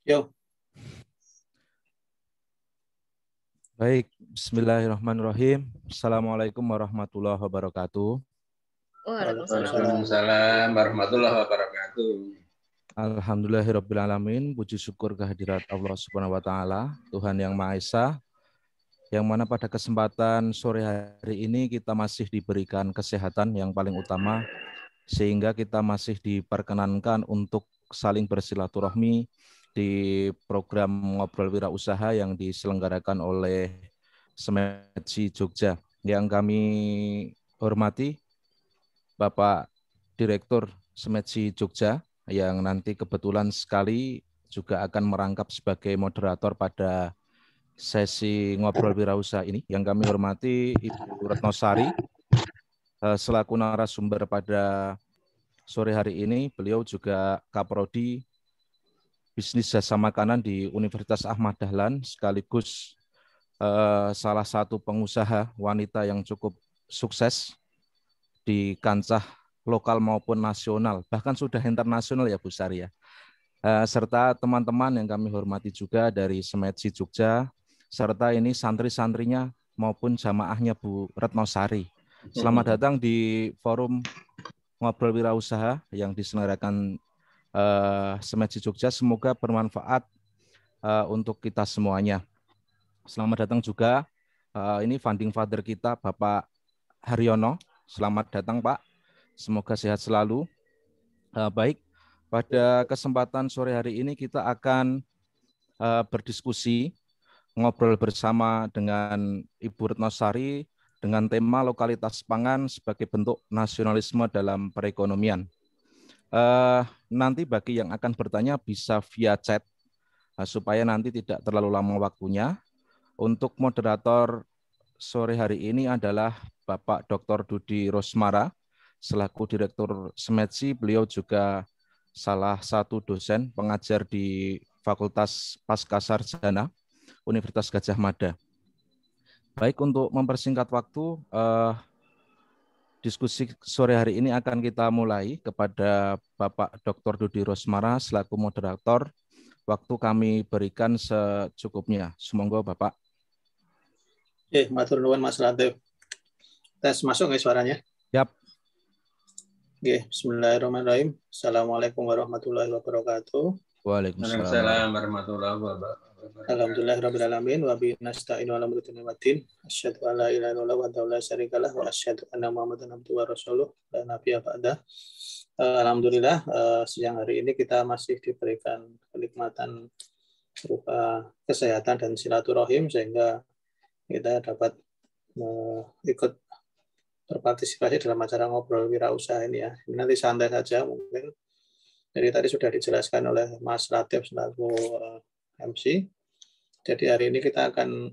Yo, Baik, Bismillahirrahmanirrahim. Assalamualaikum warahmatullahi wabarakatuh. Waalaikumsalam. Waalaikumsalam warahmatullahi wabarakatuh. Alhamdulillahirrabbilalamin. Puji syukur kehadirat Allah Subhanahu wa Ta'ala, Tuhan Yang Maha Esa, yang mana pada kesempatan sore hari ini kita masih diberikan kesehatan yang paling utama, sehingga kita masih diperkenankan untuk saling bersilaturahmi di program Ngobrol Wirausaha yang diselenggarakan oleh Semetsi Jogja. Yang kami hormati Bapak Direktur Semetsi Jogja, yang nanti kebetulan sekali juga akan merangkap sebagai moderator pada sesi Ngobrol Wirausaha ini. Yang kami hormati Ibu Retno Sari, selaku narasumber pada sore hari ini. Beliau juga Kaprodi Bisnis Jasa Makanan di Universitas Ahmad Dahlan, sekaligus salah satu pengusaha wanita yang cukup sukses di kancah lokal maupun nasional, bahkan sudah internasional ya Bu Sari ya. Serta teman-teman yang kami hormati juga dari Semetsi Jogja, serta ini santri-santrinya maupun jamaahnya Bu Retno Sari. Selamat datang di forum Ngobrol Wirausaha yang diselenggarakan Semetsi Jogja. Semoga bermanfaat untuk kita semuanya. Selamat datang juga ini founding father kita Bapak Haryono. Selamat datang Pak. Semoga sehat selalu. Baik, pada kesempatan sore hari ini kita akan berdiskusi, ngobrol bersama dengan Ibu Retno Sari dengan tema lokalitas pangan sebagai bentuk nasionalisme dalam perekonomian. Nanti bagi yang akan bertanya bisa via chat, supaya nanti tidak terlalu lama waktunya. Untuk moderator sore hari ini adalah Bapak Dr. Dudi Rosmara, selaku Direktur Semetsi. Beliau juga salah satu dosen pengajar di Fakultas Pascasarjana Universitas Gadjah Mada. Baik, untuk mempersingkat waktu, diskusi sore hari ini akan kita mulai kepada Bapak Dr. Dudi Rosmara selaku moderator. Waktu kami berikan secukupnya. Semoga Bapak. matur nuwun Mas Latif. Tes masuk nggak suaranya? Yap. Bismillahirrahmanirrahim. Assalamualaikum warahmatullahi wabarakatuh. Waalaikumsalam warahmatullahi wabarakatuh. Alhamdulillahirrabbilalamin wa bihi nasta'inu ala umuri dunya waddin. Asyhadu an la ilaha illallah wa la syarika lah wa asyhadu anna Muhammadan abduhu wa rasuluh la nabiyya ba'dah. Alhamdulillah, siang hari ini kita masih diberikan kenikmatan berupa kesehatan dan silaturahim, sehingga kita dapat ikut berpartisipasi dalam acara ngobrol wirausaha ini ya. Ini nanti santai saja mungkin. Jadi tadi sudah dijelaskan oleh Mas Latif selaku MC. Jadi hari ini kita akan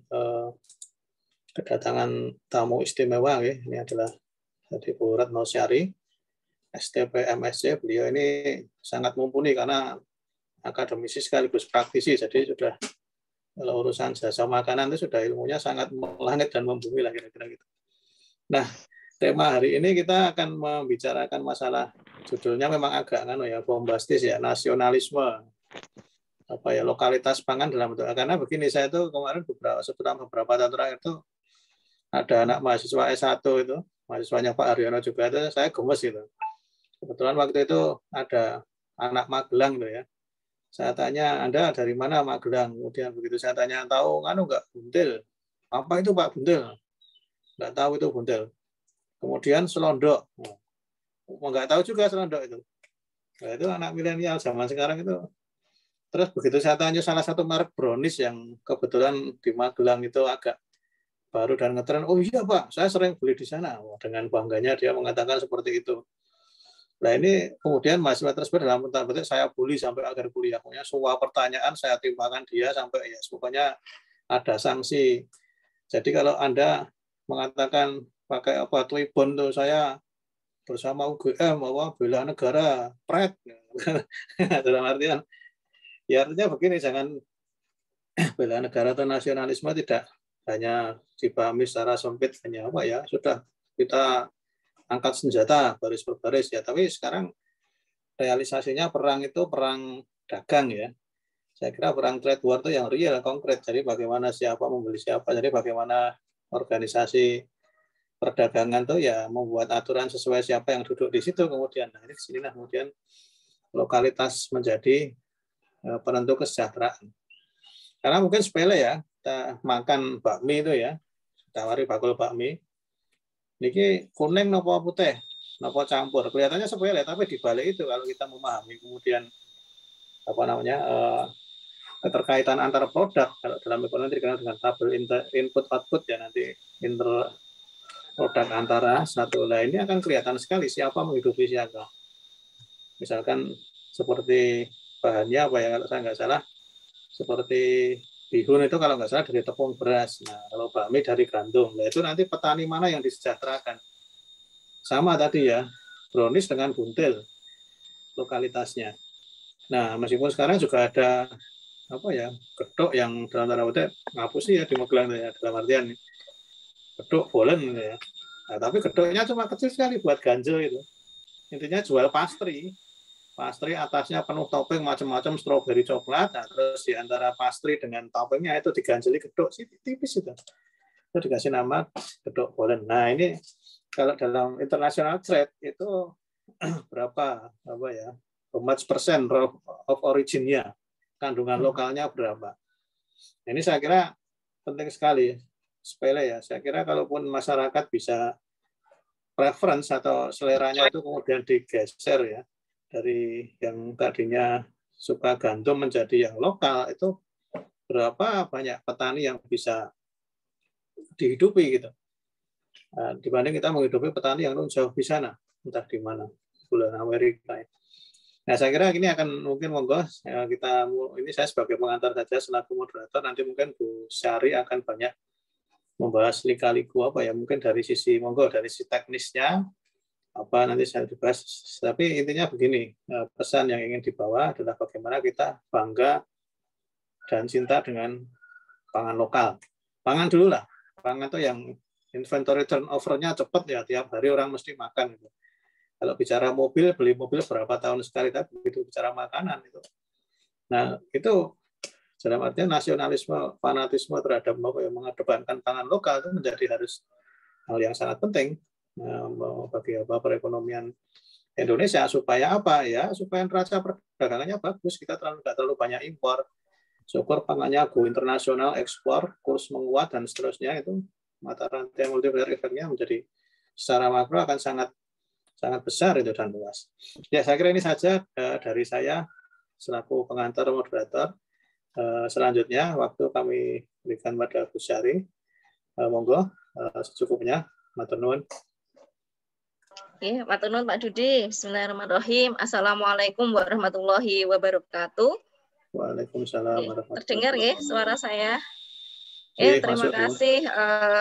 kedatangan tamu istimewa ya. Ini adalah Bu Retno Sari, STP MSc. Beliau ini sangat mumpuni karena akademisi sekaligus praktisi. Jadi sudah kalau urusan jasa makanan itu sudah ilmunya sangat melangit dan membumi lah kira-kira gitu. Nah, tema hari ini kita akan membicarakan masalah, judulnya memang agak bombastis ya, nasionalisme lokalitas pangan dalam bentuk. Karena begini, saya itu kemarin beberapa tahun terakhir itu ada anak mahasiswa S1 itu, mahasiswanya Pak Haryono juga, itu saya gemes gitu. Kebetulan waktu itu ada anak Magelang gitu ya. Saya tanya, Anda dari mana Magelang? Kemudian begitu saya tanya, tahu nggak buntil? Apa itu Pak buntil? Nggak tahu itu buntil. Kemudian selondok. Nggak tahu juga selondok itu. Nah, itu anak milenial zaman sekarang itu. Terus begitu saya tanya salah satu merek brownies yang kebetulan di Magelang itu agak baru dan ngetren. Oh iya Pak, saya sering beli di sana. Dengan bangganya dia mengatakan seperti itu. Nah ini kemudian mahasiswa tersebut dalam tanda petik saya bully sampai akhir kuliah. Pokoknya semua pertanyaan saya timpakan dia sampai ya pokoknya ada sanksi. Jadi kalau Anda mengatakan pakai Twibbon tuh saya bersama UGM bela negara pret dalam artian ya artinya begini, jangan bela negara atau nasionalisme tidak hanya dipahami secara sempit, hanya sudah kita angkat senjata baris per baris ya, tapi sekarang realisasinya perang itu perang dagang ya. Saya kira perang trade war itu yang real, konkret. Jadi bagaimana siapa membeli siapa. Jadi bagaimana organisasi perdagangan tuh ya membuat aturan sesuai siapa yang duduk di situ kemudian. Nah, ini kesinilah kemudian lokalitas menjadi penentu kesejahteraan. Karena mungkin sepele ya, kita makan bakmi itu ya, tawari bakul bakmi. Niki kuning nopo putih, nopo campur. Kelihatannya sepele, tapi di balik itu kalau kita memahami kemudian apa namanya keterkaitan antara produk, kalau dalam ekonomi dikenal dengan tabel input output ya, nanti inter produk antara satu lainnya akan kelihatan sekali siapa menghidupi siapa. Misalkan seperti bahannya apa ya, kalau saya nggak salah seperti bihun itu kalau nggak salah dari tepung beras. Nah, kalau bakmi dari gandum. Nah, itu nanti petani mana yang disejahterakan. Sama tadi ya, brownies dengan buntil lokalitasnya. Nah, meskipun sekarang juga ada apa ya, gedok yang dalam tanda kutip ngapus sih ya di Magelang ya, dalam artian gedok bolen gitu ya. Nah, tapi gedoknya cuma kecil sekali buat ganjel itu. Intinya jual pastry. Pastry atasnya penuh topping macam-macam stroberi coklat, nah, terus di antara pastry dengan toppingnya itu diganjeli gedok sih tipis itu. Itu dikasih nama gedok bolen. Nah, ini kalau dalam international trade itu berapa apa ya? How much percent of origin-nya, kandungan lokalnya berapa. Ini saya kira penting sekali, sepele ya. Saya kira kalaupun masyarakat bisa preference atau seleranya itu kemudian digeser ya, dari yang tadinya suka gandum menjadi yang lokal, itu berapa banyak petani yang bisa dihidupi gitu. Nah, dibanding kita menghidupi petani yang jauh di sana, entah di mana, bulan Amerika. Nah, saya kira ini akan mungkin monggo kita ini saya sebagai pengantar saja selaku moderator, nanti mungkin Bu Syari akan banyak membahas lika-liku apa ya, mungkin dari sisi monggo dari sisi teknisnya apa nanti saya dibahas. Tapi intinya begini, pesan yang ingin dibawa adalah bagaimana kita bangga dan cinta dengan pangan lokal. Pangan dulu lah, pangan itu yang inventory turnover-nya cepat ya, tiap hari orang mesti makan. Kalau bicara mobil, beli mobil berapa tahun sekali, tapi begitu bicara makanan itu. Nah, itu dalam artian nasionalisme, fanatisme terhadap mengedepankan pangan lokal itu menjadi harus hal yang sangat penting bagi perekonomian Indonesia. Supaya apa ya? Supaya neraca perdagangannya bagus, kita nggak terlalu banyak impor. Syukur pangannya go internasional, ekspor, kurs menguat dan seterusnya, itu mata rantai multiplier efeknya menjadi secara makro akan sangat besar itu dan luas. Ya, saya kira ini saja dari saya selaku pengantar moderator. Selanjutnya waktu kami berikan pada Bu Syari. Monggo secukupnya. Matur nuwun. Oke, matur nuwun Pak Dudi. Bismillahirrahmanirrahim. Assalamualaikum warahmatullahi wabarakatuh. Waalaikumsalam warahmatullahi wabarakatuh. Terdengar ya suara saya? Terima kasih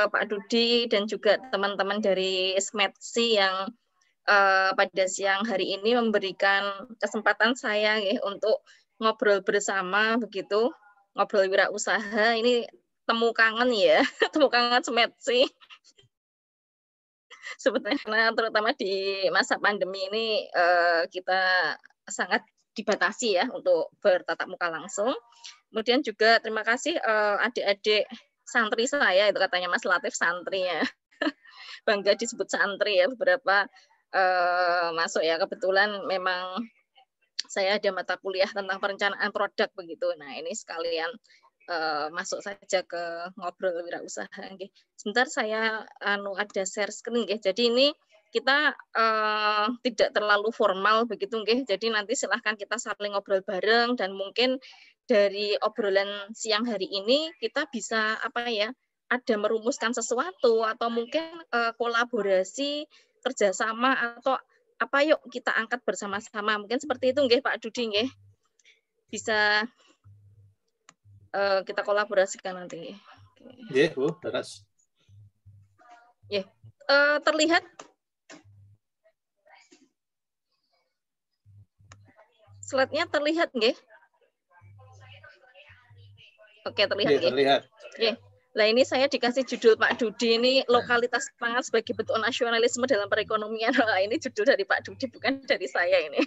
Pak Dudi dan juga teman-teman dari SMETSI yang pada siang hari ini memberikan kesempatan saya ya, untuk ngobrol bersama begitu, ngobrol wirausaha. Ini temu kangen ya, temu kangen SMETSI. Sebetulnya terutama di masa pandemi ini kita sangat dibatasi ya untuk bertatap muka langsung. Kemudian juga terima kasih adik-adik santri saya, itu katanya Mas Latif santri ya. Bangga disebut santri ya, beberapa masuk ya, kebetulan memang saya ada mata kuliah tentang perencanaan produk begitu. Nah, ini sekalian masuk saja ke ngobrol wirausaha. Sebentar saya ada share screen. Jadi ini kita tidak terlalu formal begitu. Jadi nanti silahkan kita saling ngobrol bareng, dan mungkin dari obrolan siang hari ini kita bisa apa ya, ada merumuskan sesuatu atau mungkin kolaborasi kerjasama atau apa, yuk kita angkat bersama-sama. Mungkin seperti itu Pak Dudi bisa kita kolaborasikan nanti. Nggih, Bu, terus. Terlihat slide-nya terlihat nggih? Oke, terlihat nggih. Terlihat. Nah, ini saya dikasih judul Pak Dudi ini, lokalitas pangan sebagai bentuk nasionalisme dalam perekonomian. Nah, ini judul dari Pak Dudi, bukan dari saya ini.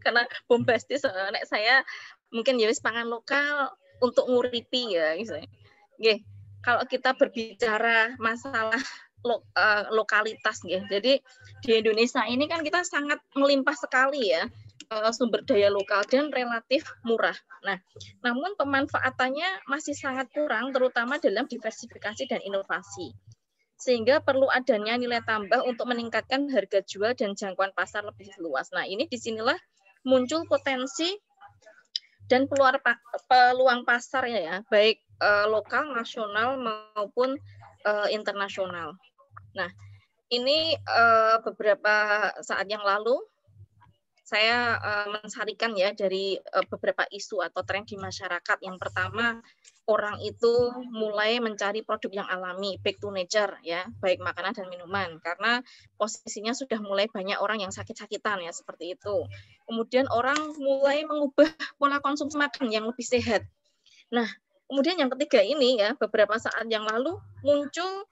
Karena bombastis, nek saya mungkin ya wis pangan lokal untuk nguripi ya misalnya. Nggih, kalau kita berbicara masalah lokalitas nggih. Jadi di Indonesia ini kan kita sangat melimpah sekali ya sumber daya lokal dan relatif murah. Nah, namun pemanfaatannya masih sangat kurang terutama dalam diversifikasi dan inovasi. Sehingga perlu adanya nilai tambah untuk meningkatkan harga jual dan jangkauan pasar lebih luas. Nah, ini disinilah muncul potensi dan peluang pasar ya, baik lokal, nasional maupun internasional. Nah, ini beberapa saat yang lalu saya mensarikan ya dari beberapa isu atau tren di masyarakat. Yang pertama, orang itu mulai mencari produk yang alami, back to nature ya, baik makanan dan minuman, karena posisinya sudah mulai banyak orang yang sakit-sakitan ya seperti itu. Kemudian orang mulai mengubah pola konsumsi makan yang lebih sehat. Nah, kemudian yang ketiga ini ya, beberapa saat yang lalu muncul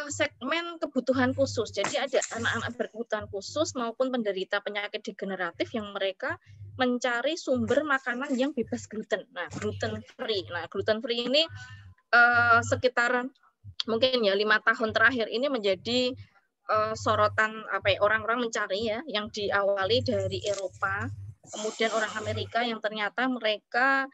segmen kebutuhan khusus. Jadi ada anak-anak berkebutuhan khusus maupun penderita penyakit degeneratif yang mereka mencari sumber makanan yang bebas gluten. Nah, gluten free. Nah, gluten free ini sekitar mungkin ya 5 tahun terakhir ini menjadi sorotan apa ya, orang-orang mencari ya, yang diawali dari Eropa, kemudian orang Amerika yang ternyata mereka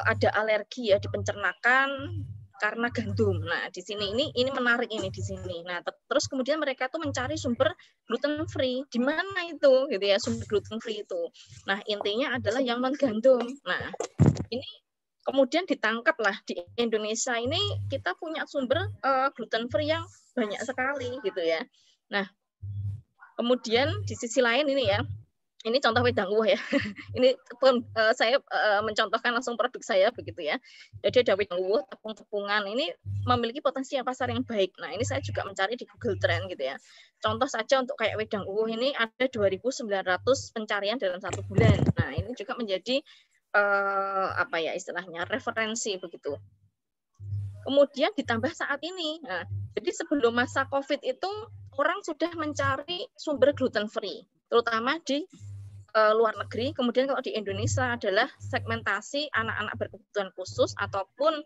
ada alergi ya di pencernaan karena gandum. Nah, di sini ini menarik ini di sini. Nah, terus kemudian mereka tuh mencari sumber gluten free. Di mana itu gitu ya sumber gluten free itu. Nah, intinya adalah yang non gandum. Nah, ini kemudian ditangkaplah di Indonesia ini kita punya sumber gluten free yang banyak sekali gitu ya. Nah, kemudian di sisi lain ini ya, ini contoh wedang uwuh ya. Ini pun saya mencontohkan langsung produk saya begitu ya. Jadi ada wedang uwuh, tepung-tepungan ini memiliki potensi pasar yang baik. Nah, ini saya juga mencari di Google Trend gitu ya. Contoh saja untuk kayak wedang uwuh ini ada 2.900 pencarian dalam 1 bulan. Nah, ini juga menjadi apa ya istilahnya referensi begitu. Kemudian ditambah saat ini. Nah, jadi sebelum masa Covid itu orang sudah mencari sumber gluten free, terutama di luar negeri. Kemudian kalau di Indonesia adalah segmentasi anak-anak berkebutuhan khusus ataupun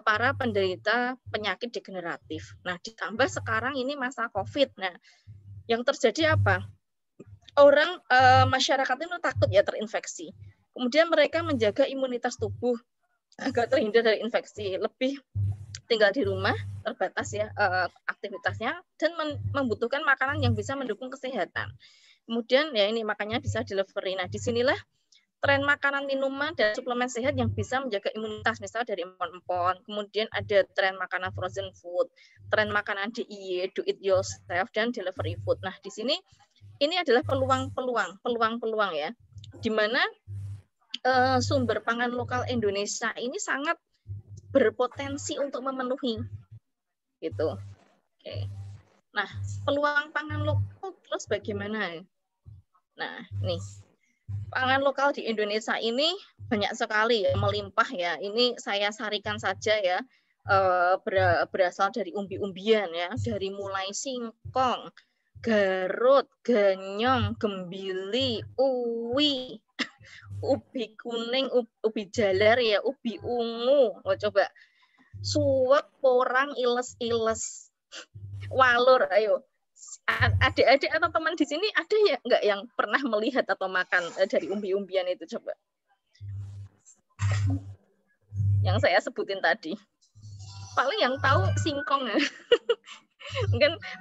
para penderita penyakit degeneratif. Nah, ditambah sekarang ini masa COVID. Nah, yang terjadi apa? Orang masyarakat itu takut ya terinfeksi. Kemudian mereka menjaga imunitas tubuh agar terhindar dari infeksi, lebih tinggal di rumah, terbatas ya aktivitasnya, dan membutuhkan makanan yang bisa mendukung kesehatan. Kemudian ya ini makanya bisa delivery. Nah, disinilah tren makanan, minuman, dan suplemen sehat yang bisa menjaga imunitas, misalnya dari empon-empon. Kemudian ada tren makanan frozen food, tren makanan DIY, do it yourself, dan delivery food. Nah, di sini ini adalah peluang ya, di mana sumber pangan lokal Indonesia ini sangat berpotensi untuk memenuhi gitu. Oke. Nah, peluang pangan lokal terus bagaimana? Nah, nih pangan lokal di Indonesia ini banyak sekali ya, melimpah ya. Ini saya sarikan saja ya, berasal dari umbi-umbian ya, dari mulai singkong, garut, ganyong, gembili, uwi, ubi kuning, ubi jalar ya, ubi ungu. Oh, coba suwek, porang, iles-iles, walur. Ayo, adik-adik atau teman di sini ada ya nggak yang pernah melihat atau makan dari umbi-umbian itu? Coba yang saya sebutin tadi. Paling yang tahu singkong ya.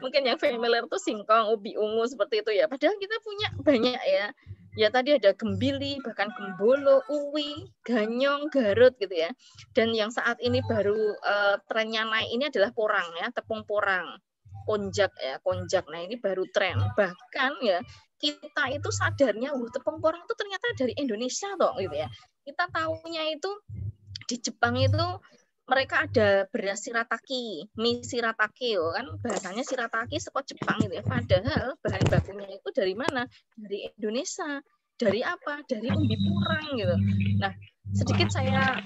mungkin yang familiar tuh singkong, ubi ungu seperti itu ya. Padahal kita punya banyak ya. Ya tadi ada gembili, bahkan gembolo, uwi, ganyong, garut gitu ya. Dan yang saat ini baru trennya naik ini adalah porang ya, tepung porang, konjak ya, konjak. Nah, ini baru tren. Bahkan ya kita itu sadarnya tepung porang itu ternyata dari Indonesia toh gitu ya. Kita tahunya itu di Jepang itu mereka ada beras shirataki, mie shirataki kan bahasanya shirataki saka Jepang gitu ya. Padahal bahan bakunya itu dari mana? Dari Indonesia. Dari apa? Dari umbi porang gitu. Nah, sedikit saya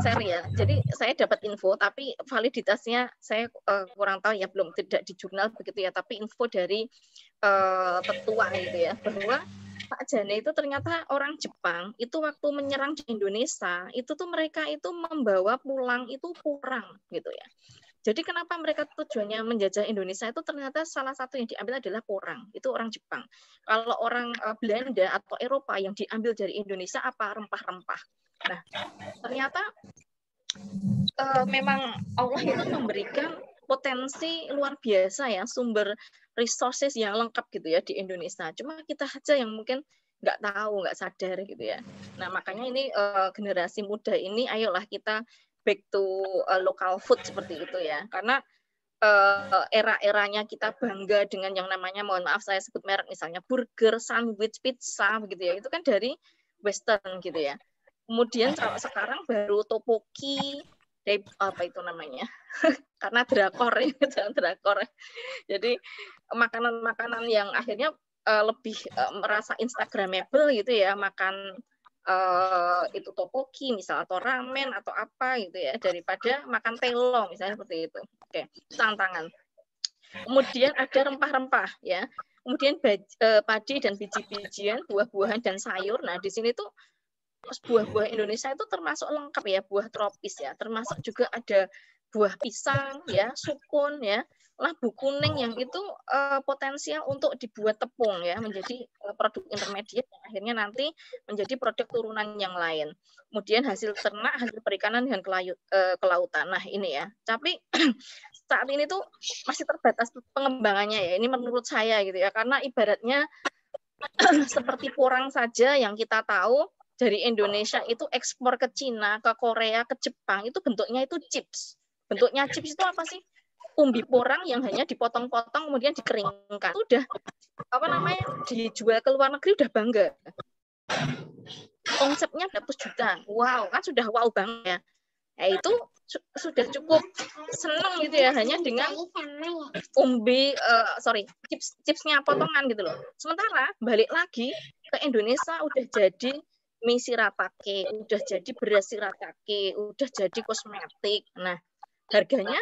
share ya. Jadi saya dapat info tapi validitasnya saya kurang tahu ya, belum, tidak di jurnal begitu ya, tapi info dari tetua gitu ya, bahwa Pak Jane itu ternyata orang Jepang itu waktu menyerang di Indonesia itu tuh mereka itu membawa pulang itu porang gitu ya. Jadi kenapa mereka tujuannya menjajah Indonesia itu ternyata salah satu yang diambil adalah porang. Itu orang Jepang. Kalau orang Belanda atau Eropa yang diambil dari Indonesia apa? Rempah-rempah. Nah, ternyata memang Allah itu memberikan potensi luar biasa ya, sumber resources yang lengkap gitu ya di Indonesia. Cuma kita aja yang mungkin nggak tahu, nggak sadar gitu ya. Nah, makanya ini generasi muda ini ayolah kita back to local food seperti itu ya. Karena era-eranya kita bangga dengan yang namanya, mohon maaf saya sebut merek, misalnya burger, sandwich, pizza begitu ya. Itu kan dari western gitu ya. Kemudian kalau sekarang baru topoki, apa itu namanya? Karena drakor ya, drakor. Jadi makanan-makanan yang akhirnya lebih merasa instagramable gitu ya, makan itu topoki misal atau ramen atau apa gitu ya, daripada makan telo misalnya seperti itu. Oke, tantangan. Kemudian ada rempah-rempah ya. Kemudian padi dan biji-bijian, buah-buahan dan sayur. Nah, di sini tuh buah-buah Indonesia itu termasuk lengkap ya, buah tropis ya, termasuk juga ada buah pisang ya, sukun ya, labu kuning yang itu potensial untuk dibuat tepung ya, menjadi produk intermediate yang akhirnya nanti menjadi produk turunan yang lain. Kemudian hasil ternak, hasil perikanan dan kelautan. Nah ini ya, tapi saat ini tuh masih terbatas pengembangannya ya, ini menurut saya gitu ya, karena ibaratnya seperti porang saja yang kita tahu dari Indonesia itu ekspor ke Cina, ke Korea, ke Jepang, itu bentuknya itu chips. Bentuknya chips itu apa sih? Umbi porang yang hanya dipotong-potong kemudian dikeringkan. Itu udah apa namanya? Dijual ke luar negeri udah bangga. Konsepnya 100 juta. Wow, kan sudah wow banget ya. Nah, itu sudah cukup seneng gitu ya, hanya dengan chipsnya potongan gitu loh. Sementara balik lagi ke Indonesia udah jadi mie shiratake, udah jadi beras shiratake, udah jadi kosmetik. Nah, harganya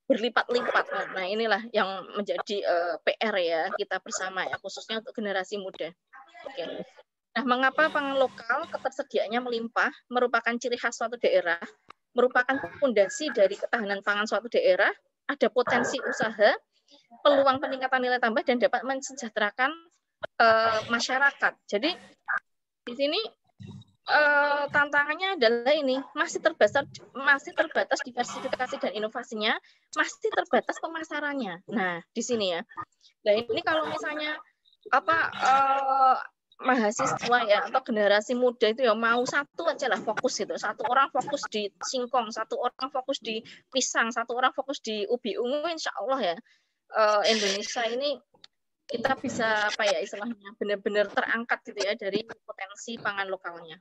berlipat-lipat. Nah, inilah yang menjadi PR ya kita bersama ya, khususnya untuk generasi muda. Oke. Nah, mengapa pangan lokal ketersediaannya melimpah merupakan ciri khas suatu daerah, merupakan fondasi dari ketahanan pangan suatu daerah, ada potensi usaha, peluang peningkatan nilai tambah dan dapat mensejahterakan masyarakat. Jadi di sini tantangannya adalah ini masih terbatas diversifikasi dan inovasinya, masih terbatas pemasarannya. Nah, di sini ya. Nah, ini kalau misalnya mahasiswa ya atau generasi muda itu ya mau satu aja lah fokus itu, satu orang fokus di singkong, satu orang fokus di pisang, satu orang fokus di ubi ungu, insya Allah ya Indonesia ini kita bisa apa ya istilahnya benar-benar terangkat gitu ya dari potensi pangan lokalnya.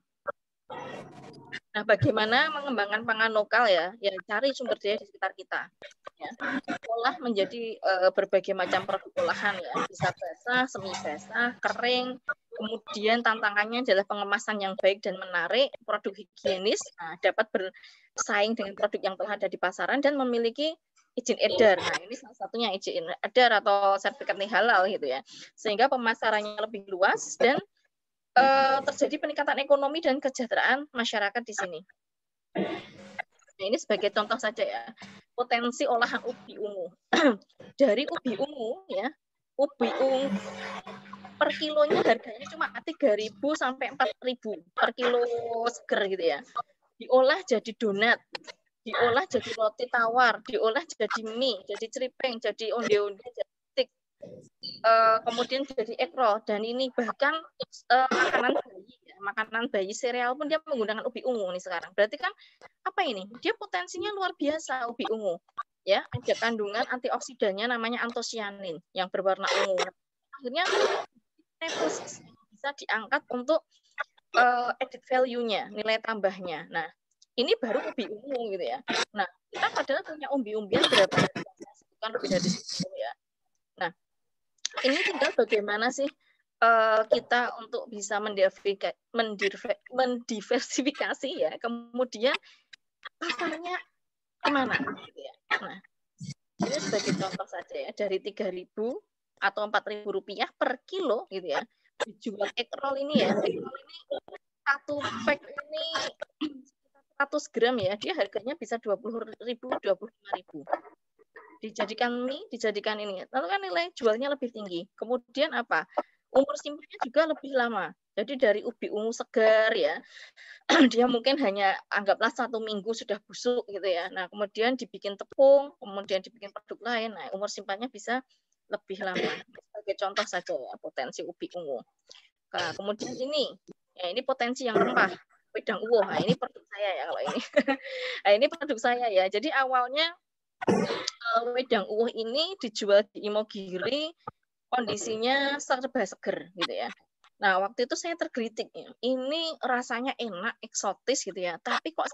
Nah, bagaimana mengembangkan pangan lokal ya? Ya cari sumber daya di sekitar kita. Ya. Olah menjadi berbagai macam produk olahan ya, bisa basah, semi basah, kering. Kemudian tantangannya adalah pengemasan yang baik dan menarik, produk higienis, dapat bersaing dengan produk yang telah ada di pasaran dan memiliki izin edar. Nah, ini salah satunya izin edar atau sertifikat halal gitu ya. Sehingga pemasarannya lebih luas dan terjadi peningkatan ekonomi dan kesejahteraan masyarakat di sini. Nah, ini sebagai contoh saja ya, potensi olahan ubi ungu. Dari ubi ungu ya, ubi ungu per kilonya harganya cuma 3.000 sampai 4.000 per kilo seger gitu ya. Diolah jadi donat, diolah jadi roti tawar, diolah jadi mie, jadi ceripeng, jadi onde-onde, jadi stik. Kemudian jadi ekro, dan ini bahkan makanan bayi sereal pun dia menggunakan ubi ungu nih sekarang. Berarti kan apa ini? Dia potensinya luar biasa ubi ungu. Ya, ada kandungan antioksidannya namanya antosianin yang berwarna ungu. Akhirnya bisa diangkat untuk added value-nya, nilai tambahnya. Nah, ini baru ubi ungu gitu ya. Nah, kita padahal punya umbi-umbian berapa? Bukan lebih dari 10 ya. Nah, ini tinggal bagaimana sih kita untuk bisa mendiversifikasi ya, kemudian pasarnya kemana gitu ya. Nah, ini sebagai contoh saja ya, dari 3.000 atau 4.000 rupiah per kilo gitu ya, dijual egg roll ini ya. Egg roll ini satu pack ini 100 gram ya, dia harganya bisa 20.000, 25.000. Dijadikan mie, dijadikan ini. Lalu kan nilai jualnya lebih tinggi. Kemudian apa? Umur simpannya juga lebih lama. Jadi dari ubi ungu segar ya, dia mungkin hanya anggaplah 1 minggu sudah busuk gitu ya. Nah kemudian dibikin tepung, kemudian dibikin produk lain. Nah umur simpannya bisa lebih lama. Sebagai contoh saja ya, potensi ubi ungu. Nah kemudian ini, ya ini potensi yang rempah. Wedang uwoh. Nah ini produk saya ya kalau ini. Nah ini produk saya ya. Jadi awalnya wedang uwoh ini dijual di Imogiri, kondisinya serba seger gitu ya. Nah, waktu itu saya tergelitik ya. Ini rasanya enak, eksotis gitu ya. Tapi kok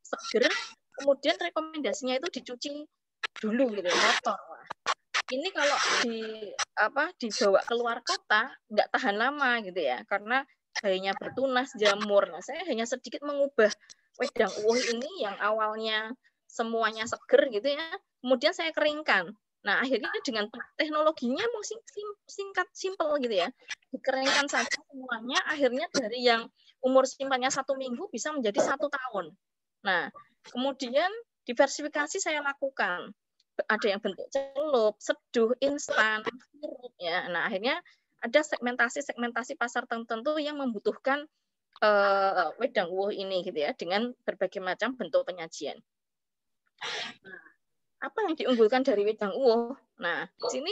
seger, kemudian rekomendasinya itu dicuci dulu gitu ya, kotor. Wah. Ini kalau dibawa keluar kota nggak tahan lama gitu ya, karena bayinya bertunas, jamur. Nah, saya hanya sedikit mengubah wedang uwoh ini yang awalnya semuanya seger gitu ya, kemudian saya keringkan. Nah, akhirnya dengan teknologinya mau singkat, simpel gitu ya. Dikeringkan saja semuanya, akhirnya dari yang umur simpannya 1 minggu bisa menjadi 1 tahun. Nah, kemudian diversifikasi saya lakukan. Ada yang bentuk celup, seduh, instan, sirup ya. Nah, akhirnya ada segmentasi pasar tertentu yang membutuhkan wedang uwoh ini gitu ya, dengan berbagai macam bentuk penyajian. Nah, apa yang diunggulkan dari wedang uwoh? Nah, di sini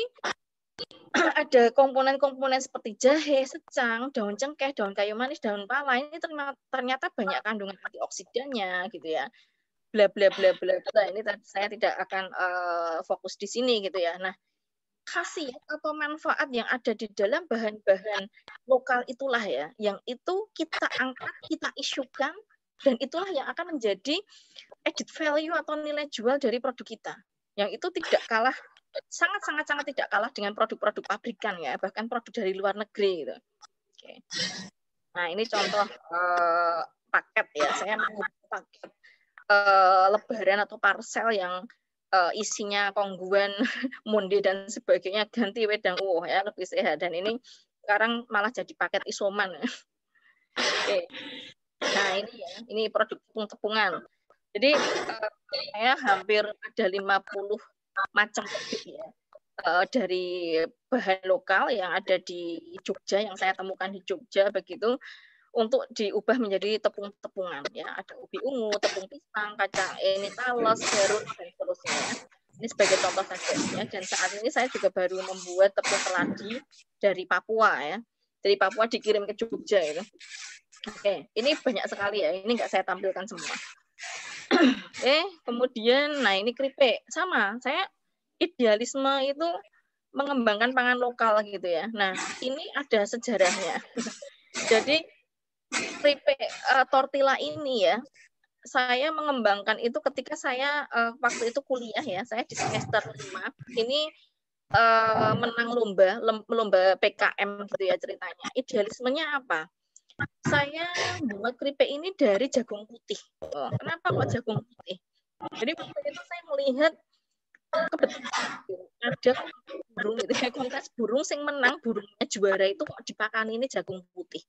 ada komponen-komponen seperti jahe, secang, daun cengkeh, daun kayu manis, daun pala. Ini ternyata banyak kandungan antioksidannya gitu ya. Bla bla bla bla bla. Ini saya tidak akan fokus di sini gitu ya. Nah, khasiat atau manfaat yang ada di dalam bahan-bahan lokal itulah ya, yang itu kita angkat, kita isukan, dan itulah yang akan menjadi added value atau nilai jual dari produk kita. Yang itu tidak kalah, sangat tidak kalah dengan produk-produk pabrikan ya, bahkan produk dari luar negeri gitu. Oke. Nah ini contoh paket ya, saya mengubah paket lebaran atau parcel yang isinya kongguan, munde dan sebagainya, ganti wedang uwoh ya, lebih sehat. Dan ini sekarang malah jadi paket isoman. Oke. Nah ini ya, ini produk tepung-tepungan. Jadi saya hampir ada 50 macam produk ya, dari bahan lokal yang ada di Jogja, yang saya temukan di Jogja begitu, untuk diubah menjadi tepung-tepungan ya. Ada ubi ungu, tepung pisang, kacang ini talas, serut dan seterusnya. Ini sebagai contoh saja ya. Dan saat ini saya juga baru membuat tepung keladi dari Papua ya. Dari Papua dikirim ke Jogja itu. Oke, ini banyak sekali ya. Ini nggak saya tampilkan semua. Kemudian, nah ini keripik sama. Saya idealisme itu mengembangkan pangan lokal gitu ya. Nah, ini ada sejarahnya. Jadi keripik tortilla ini ya, saya mengembangkan itu ketika saya waktu itu kuliah ya, saya di semester 5. Ini menang lomba PKM gitu ya ceritanya. Idealismenya apa? Saya buat keripik ini dari jagung putih. Kenapa kok jagung putih? Jadi waktu itu saya melihat kebetulan ada burung gitu ya, kontes burung sing menang, burungnya juara itu kok dipakani ini jagung putih.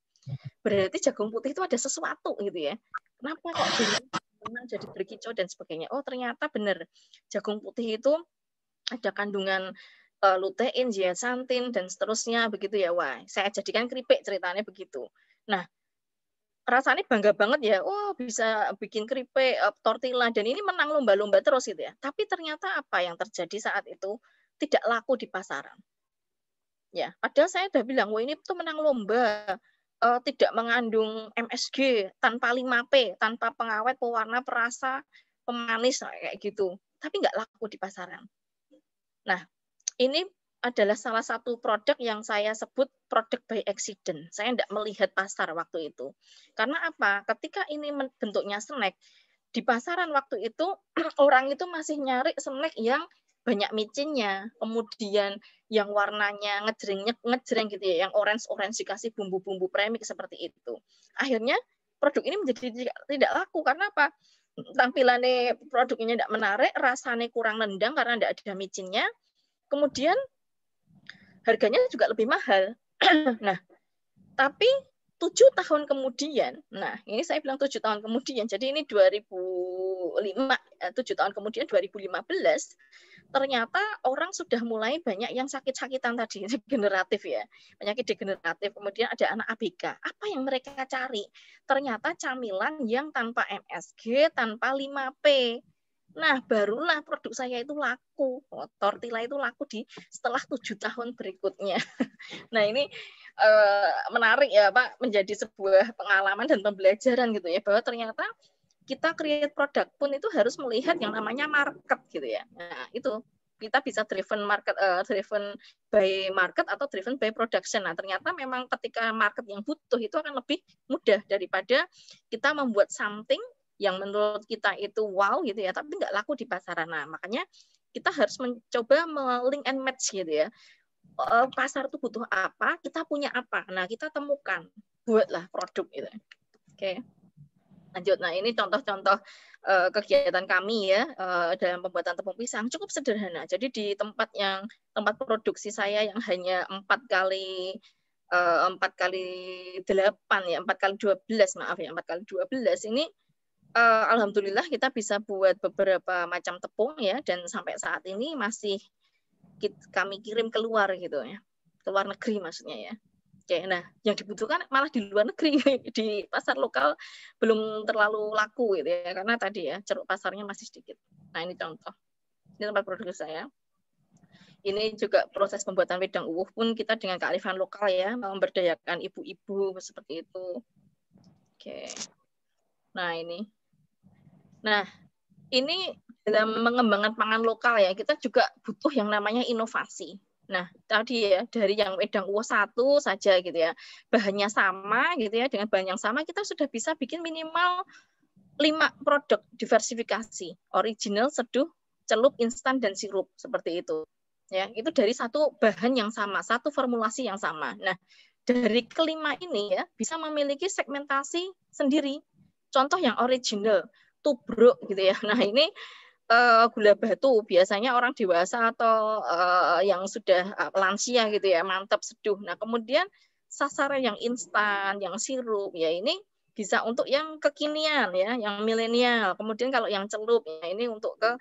Berarti jagung putih itu ada sesuatu gitu ya. Kenapa kok burung menang jadi berkicau dan sebagainya? Oh ternyata benar, jagung putih itu ada kandungan lutein, zeaxanthin dan seterusnya begitu ya. Wah, saya jadikan keripik ceritanya begitu. Nah, rasanya bangga banget ya, oh bisa bikin keripik, tortilla, dan ini menang lomba-lomba terus gitu ya. Tapi ternyata apa yang terjadi saat itu, tidak laku di pasaran. Ya, padahal saya udah bilang, wah ini tuh menang lomba, tidak mengandung MSG, tanpa 5P, tanpa pengawet, pewarna, perasa, pemanis, kayak gitu. Tapi nggak laku di pasaran. Nah, ini adalah salah satu produk yang saya sebut produk by accident. Saya tidak melihat pasar waktu itu. Karena apa? Ketika ini bentuknya snack, di pasaran waktu itu orang itu masih nyari snack yang banyak micinnya, kemudian yang warnanya ngejreng gitu ya, yang orange dikasih bumbu-bumbu premix seperti itu. Akhirnya produk ini menjadi tidak laku karena apa? Tampilannya produknya tidak menarik, rasanya kurang nendang karena tidak ada micinnya. Kemudian harganya juga lebih mahal. Nah, Tapi 7 tahun kemudian, nah ini saya bilang 7 tahun kemudian, jadi ini 7 tahun kemudian 2015, ternyata orang sudah mulai banyak yang sakit-sakitan tadi, degeneratif ya, penyakit degeneratif, kemudian ada anak ABK. Apa yang mereka cari? Ternyata camilan yang tanpa MSG, tanpa 5P. Nah, barulah produk saya itu laku, Tortilla itu laku setelah 7 tahun berikutnya. Nah, ini menarik ya Pak, menjadi sebuah pengalaman dan pembelajaran gitu ya, bahwa ternyata kita create produk pun itu harus melihat yang namanya market gitu ya. Nah, itu kita bisa driven by market atau driven by production. Nah, ternyata memang ketika market yang butuh itu akan lebih mudah daripada kita membuat something yang menurut kita itu wow gitu ya, tapi nggak laku di pasaran. Nah, makanya kita harus mencoba link and match gitu ya. Pasar itu butuh apa, kita punya apa. Nah, kita temukan, buatlah produk gitu. Oke. Lanjut. Nah, ini contoh-contoh kegiatan kami ya dalam pembuatan tepung pisang cukup sederhana. Jadi di tempat produksi saya yang hanya 4 kali 8 ya, 4 kali 12 maaf ya, 4 kali 12 ini alhamdulillah kita bisa buat beberapa macam tepung ya, dan sampai saat ini masih kami kirim keluar gitu ya, ke luar negeri maksudnya ya. Oke, nah yang dibutuhkan malah di luar negeri, di pasar lokal belum terlalu laku gitu ya, karena tadi ya ceruk pasarnya masih sedikit. Nah ini contoh, ini tempat produksi saya. Ini juga proses pembuatan wedang uwuh pun kita dengan kearifan lokal ya, memberdayakan ibu-ibu seperti itu. Oke, nah ini. Nah, ini dalam mengembangkan pangan lokal ya, kita juga butuh yang namanya inovasi. Nah, tadi ya, dari yang wedang uwuh 1 saja gitu ya, bahannya sama gitu ya, dengan bahan yang sama kita sudah bisa bikin minimal 5 produk diversifikasi, original, seduh, celup, instan, dan sirup, seperti itu. Ya, itu dari satu bahan yang sama, satu formulasi yang sama. Nah, dari kelima ini ya, bisa memiliki segmentasi sendiri. Contoh yang original, tubruk gitu ya. Nah ini gula batu biasanya orang dewasa atau yang sudah lansia gitu ya, mantap seduh. Nah kemudian sasaran yang instan, yang sirup ya ini bisa untuk yang kekinian ya, yang milenial. Kemudian kalau yang celup ya ini untuk ke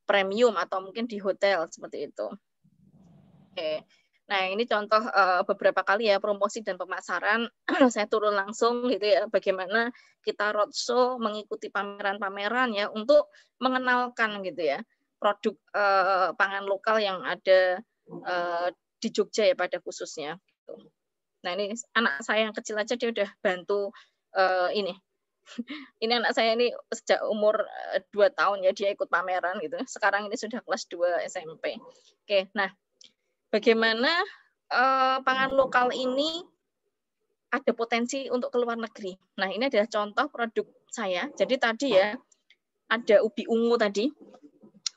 premium atau mungkin di hotel seperti itu. Oke. Nah, ini contoh beberapa kali ya promosi dan pemasaran saya turun langsung gitu ya, bagaimana kita roadshow mengikuti pameran-pameran ya untuk mengenalkan gitu ya produk pangan lokal yang ada di Jogja ya pada khususnya. Nah, ini anak saya yang kecil aja dia udah bantu ini. Ini anak saya ini sejak umur 2 tahun ya dia ikut pameran gitu. Sekarang ini sudah kelas 2 SMP. Oke, nah bagaimana pangan lokal ini ada potensi untuk ke luar negeri. Nah, ini adalah contoh produk saya. Jadi tadi ya, ada ubi ungu tadi.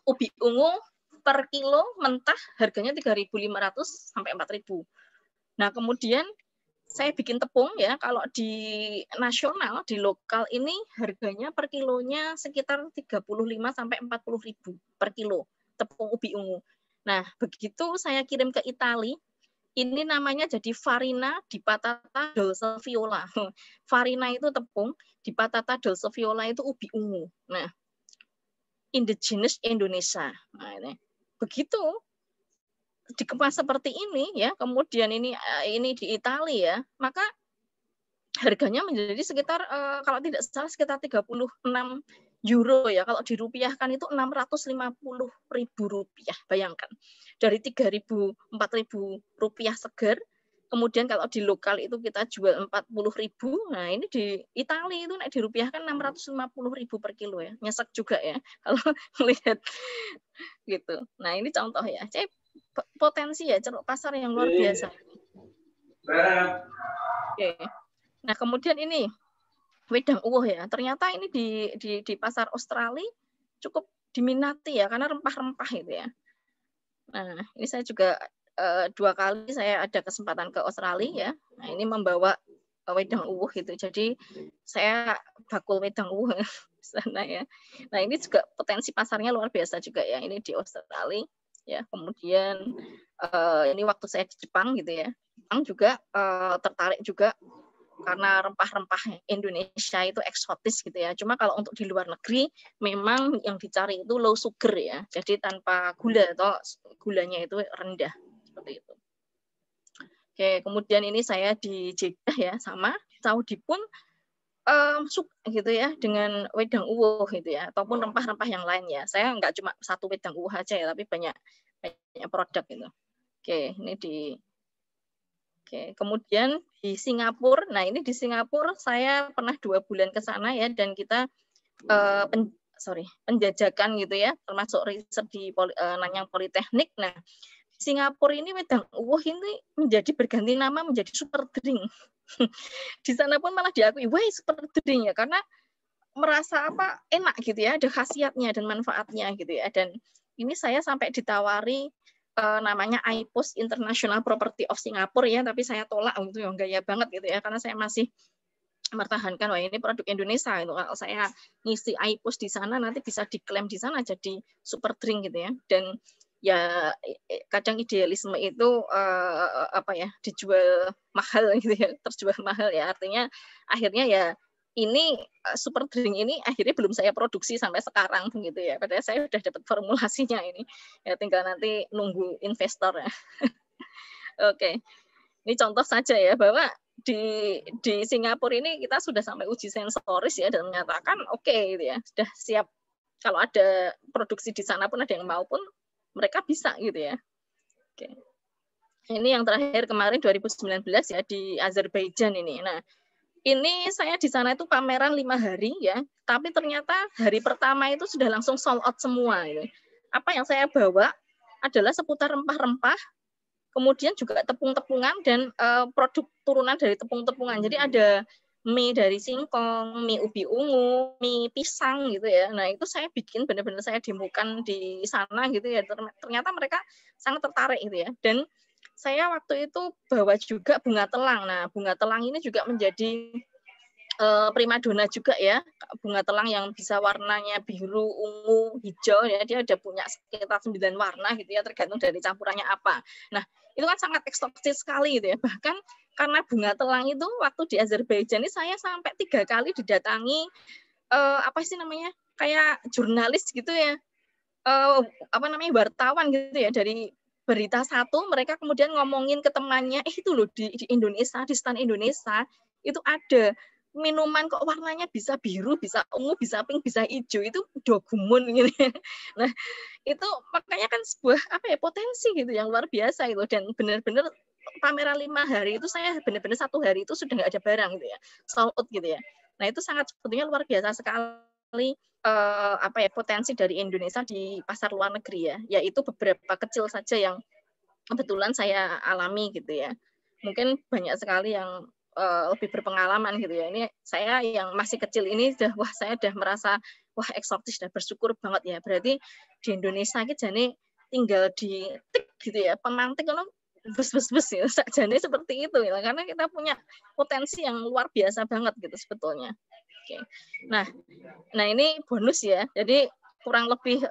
Ubi ungu per kilo mentah harganya 3.500 sampai 4.000. Nah, kemudian saya bikin tepung ya, kalau di nasional, di lokal ini harganya per kilonya sekitar 35 sampai 40.000 per kilo tepung ubi ungu. Nah, begitu saya kirim ke Italia, ini namanya jadi Farina di Patata Dolce Viola. Farina itu tepung, di Patata Dolce Viola itu ubi ungu. Nah, indigenous Indonesia. Nah, ini. Begitu dikemas seperti ini ya, kemudian ini di Italia ya, maka harganya menjadi sekitar kalau tidak salah sekitar 36 euro ya, kalau dirupiahkan itu 650.000 rupiah. Bayangkan dari 3.000 4.000 rupiah segar, kemudian kalau di lokal itu kita jual 40.000. Nah ini di Italia itu naik dirupiahkan 650.000 per kilo ya, nyesek juga ya kalau melihat gitu. Nah ini contoh ya, potensi ya ceruk pasar yang luar biasa. Oke. Nah kemudian ini wedang uwuh ya, ternyata ini di pasar Australia cukup diminati ya karena rempah-rempah gitu ya. Nah ini saya juga 2 kali saya ada kesempatan ke Australia ya. Nah ini membawa wedang uwuh gitu. Jadi saya bakul wedang uwuh sana ya. Nah ini juga potensi pasarnya luar biasa juga ya. Ini di Australia. ya. Kemudian ini waktu saya di Jepang gitu ya, Jepang juga tertarik juga karena rempah-rempah Indonesia itu eksotis gitu ya. Cuma kalau untuk di luar negeri memang yang dicari itu low sugar ya, jadi tanpa gula atau gulanya itu rendah seperti itu. Oke, kemudian ini saya di Jeddah ya, sama di Saudi pun suka gitu ya dengan wedang uwuh gitu ya, ataupun rempah-rempah yang lain ya. Saya nggak cuma satu wedang uwuh aja ya, tapi banyak produk gitu. Oke, ini kemudian di Singapura. Nah, ini di Singapura saya pernah 2 bulan ke sana ya, dan kita penjajakan gitu ya, termasuk riset di Nanyang Politeknik. Nah, Singapura ini wedang uwuh ini berganti nama menjadi super drink. Di sana pun malah diakui, wah super drink ya, karena merasa enak gitu ya, ada khasiatnya dan manfaatnya gitu ya. Dan ini saya sampai ditawari namanya IPOS International Property of Singapore ya, tapi saya tolak gitu ya, gaya banget gitu ya, karena saya masih mempertahankan wah ini produk Indonesia itu. Kalau saya ngisi IPOS di sana nanti bisa diklaim di sana jadi super drink gitu ya. Dan ya kadang idealisme itu dijual mahal gitu ya, terjual mahal ya, artinya akhirnya ya ini super drink ini akhirnya belum saya produksi sampai sekarang gitu ya, padahal saya sudah dapat formulasinya, ini ya tinggal nanti nunggu investor ya. Oke, ini contoh saja ya, bahwa di Singapura ini kita sudah sampai uji sensoris ya, dan menyatakan oke gitu ya, sudah siap kalau ada produksi di sana pun ada yang mau pun mereka bisa gitu ya. Oke. Ini yang terakhir kemarin 2019 ya di Azerbaijan ini. Nah, ini saya di sana itu pameran 5 hari ya, tapi ternyata hari pertama itu sudah langsung sold out semua. Gitu. Apa yang saya bawa adalah seputar rempah-rempah, kemudian juga tepung-tepungan dan produk turunan dari tepung-tepungan. Jadi ada mie dari singkong, mie ubi ungu, mie pisang gitu ya. Nah, itu saya bikin benar-benar saya demokan di sana gitu ya. Ternyata mereka sangat tertarik gitu ya. Dan saya waktu itu bawa juga bunga telang. Nah, bunga telang ini juga menjadi primadona juga ya. Bunga telang yang bisa warnanya biru, ungu, hijau ya. Dia ada punya sekitar 9 warna gitu ya, tergantung dari campurannya apa. Nah, itu kan sangat eksotis sekali gitu ya. Bahkan karena bunga telang itu waktu di Azerbaijan ini saya sampai 3 kali didatangi kayak jurnalis gitu ya, wartawan gitu ya, dari berita satu mereka kemudian ngomongin ke temannya, itu loh di Indonesia, di stand Indonesia itu ada minuman kok warnanya bisa biru, bisa ungu, bisa pink, bisa hijau, itu dogumun gitu. Nah, itu makanya kan sebuah potensi gitu yang luar biasa itu, dan benar-benar pameran 5 hari itu saya benar-benar 1 hari itu sudah nggak ada barang gitu ya, sold out gitu ya. Nah, itu sangat sebetulnya luar biasa sekali potensi dari Indonesia di pasar luar negeri ya, yaitu beberapa kecil saja yang kebetulan saya alami gitu ya. Mungkin banyak sekali yang lebih berpengalaman gitu ya. Ini saya yang masih kecil ini saya udah merasa wah eksotis, dan bersyukur banget ya. Berarti di Indonesia ini jadi tinggal di tik gitu ya, pemantik kalau bus ya, sajane seperti itu ya, karena kita punya potensi yang luar biasa banget gitu sebetulnya. Oke. Nah ini bonus ya. Jadi kurang lebih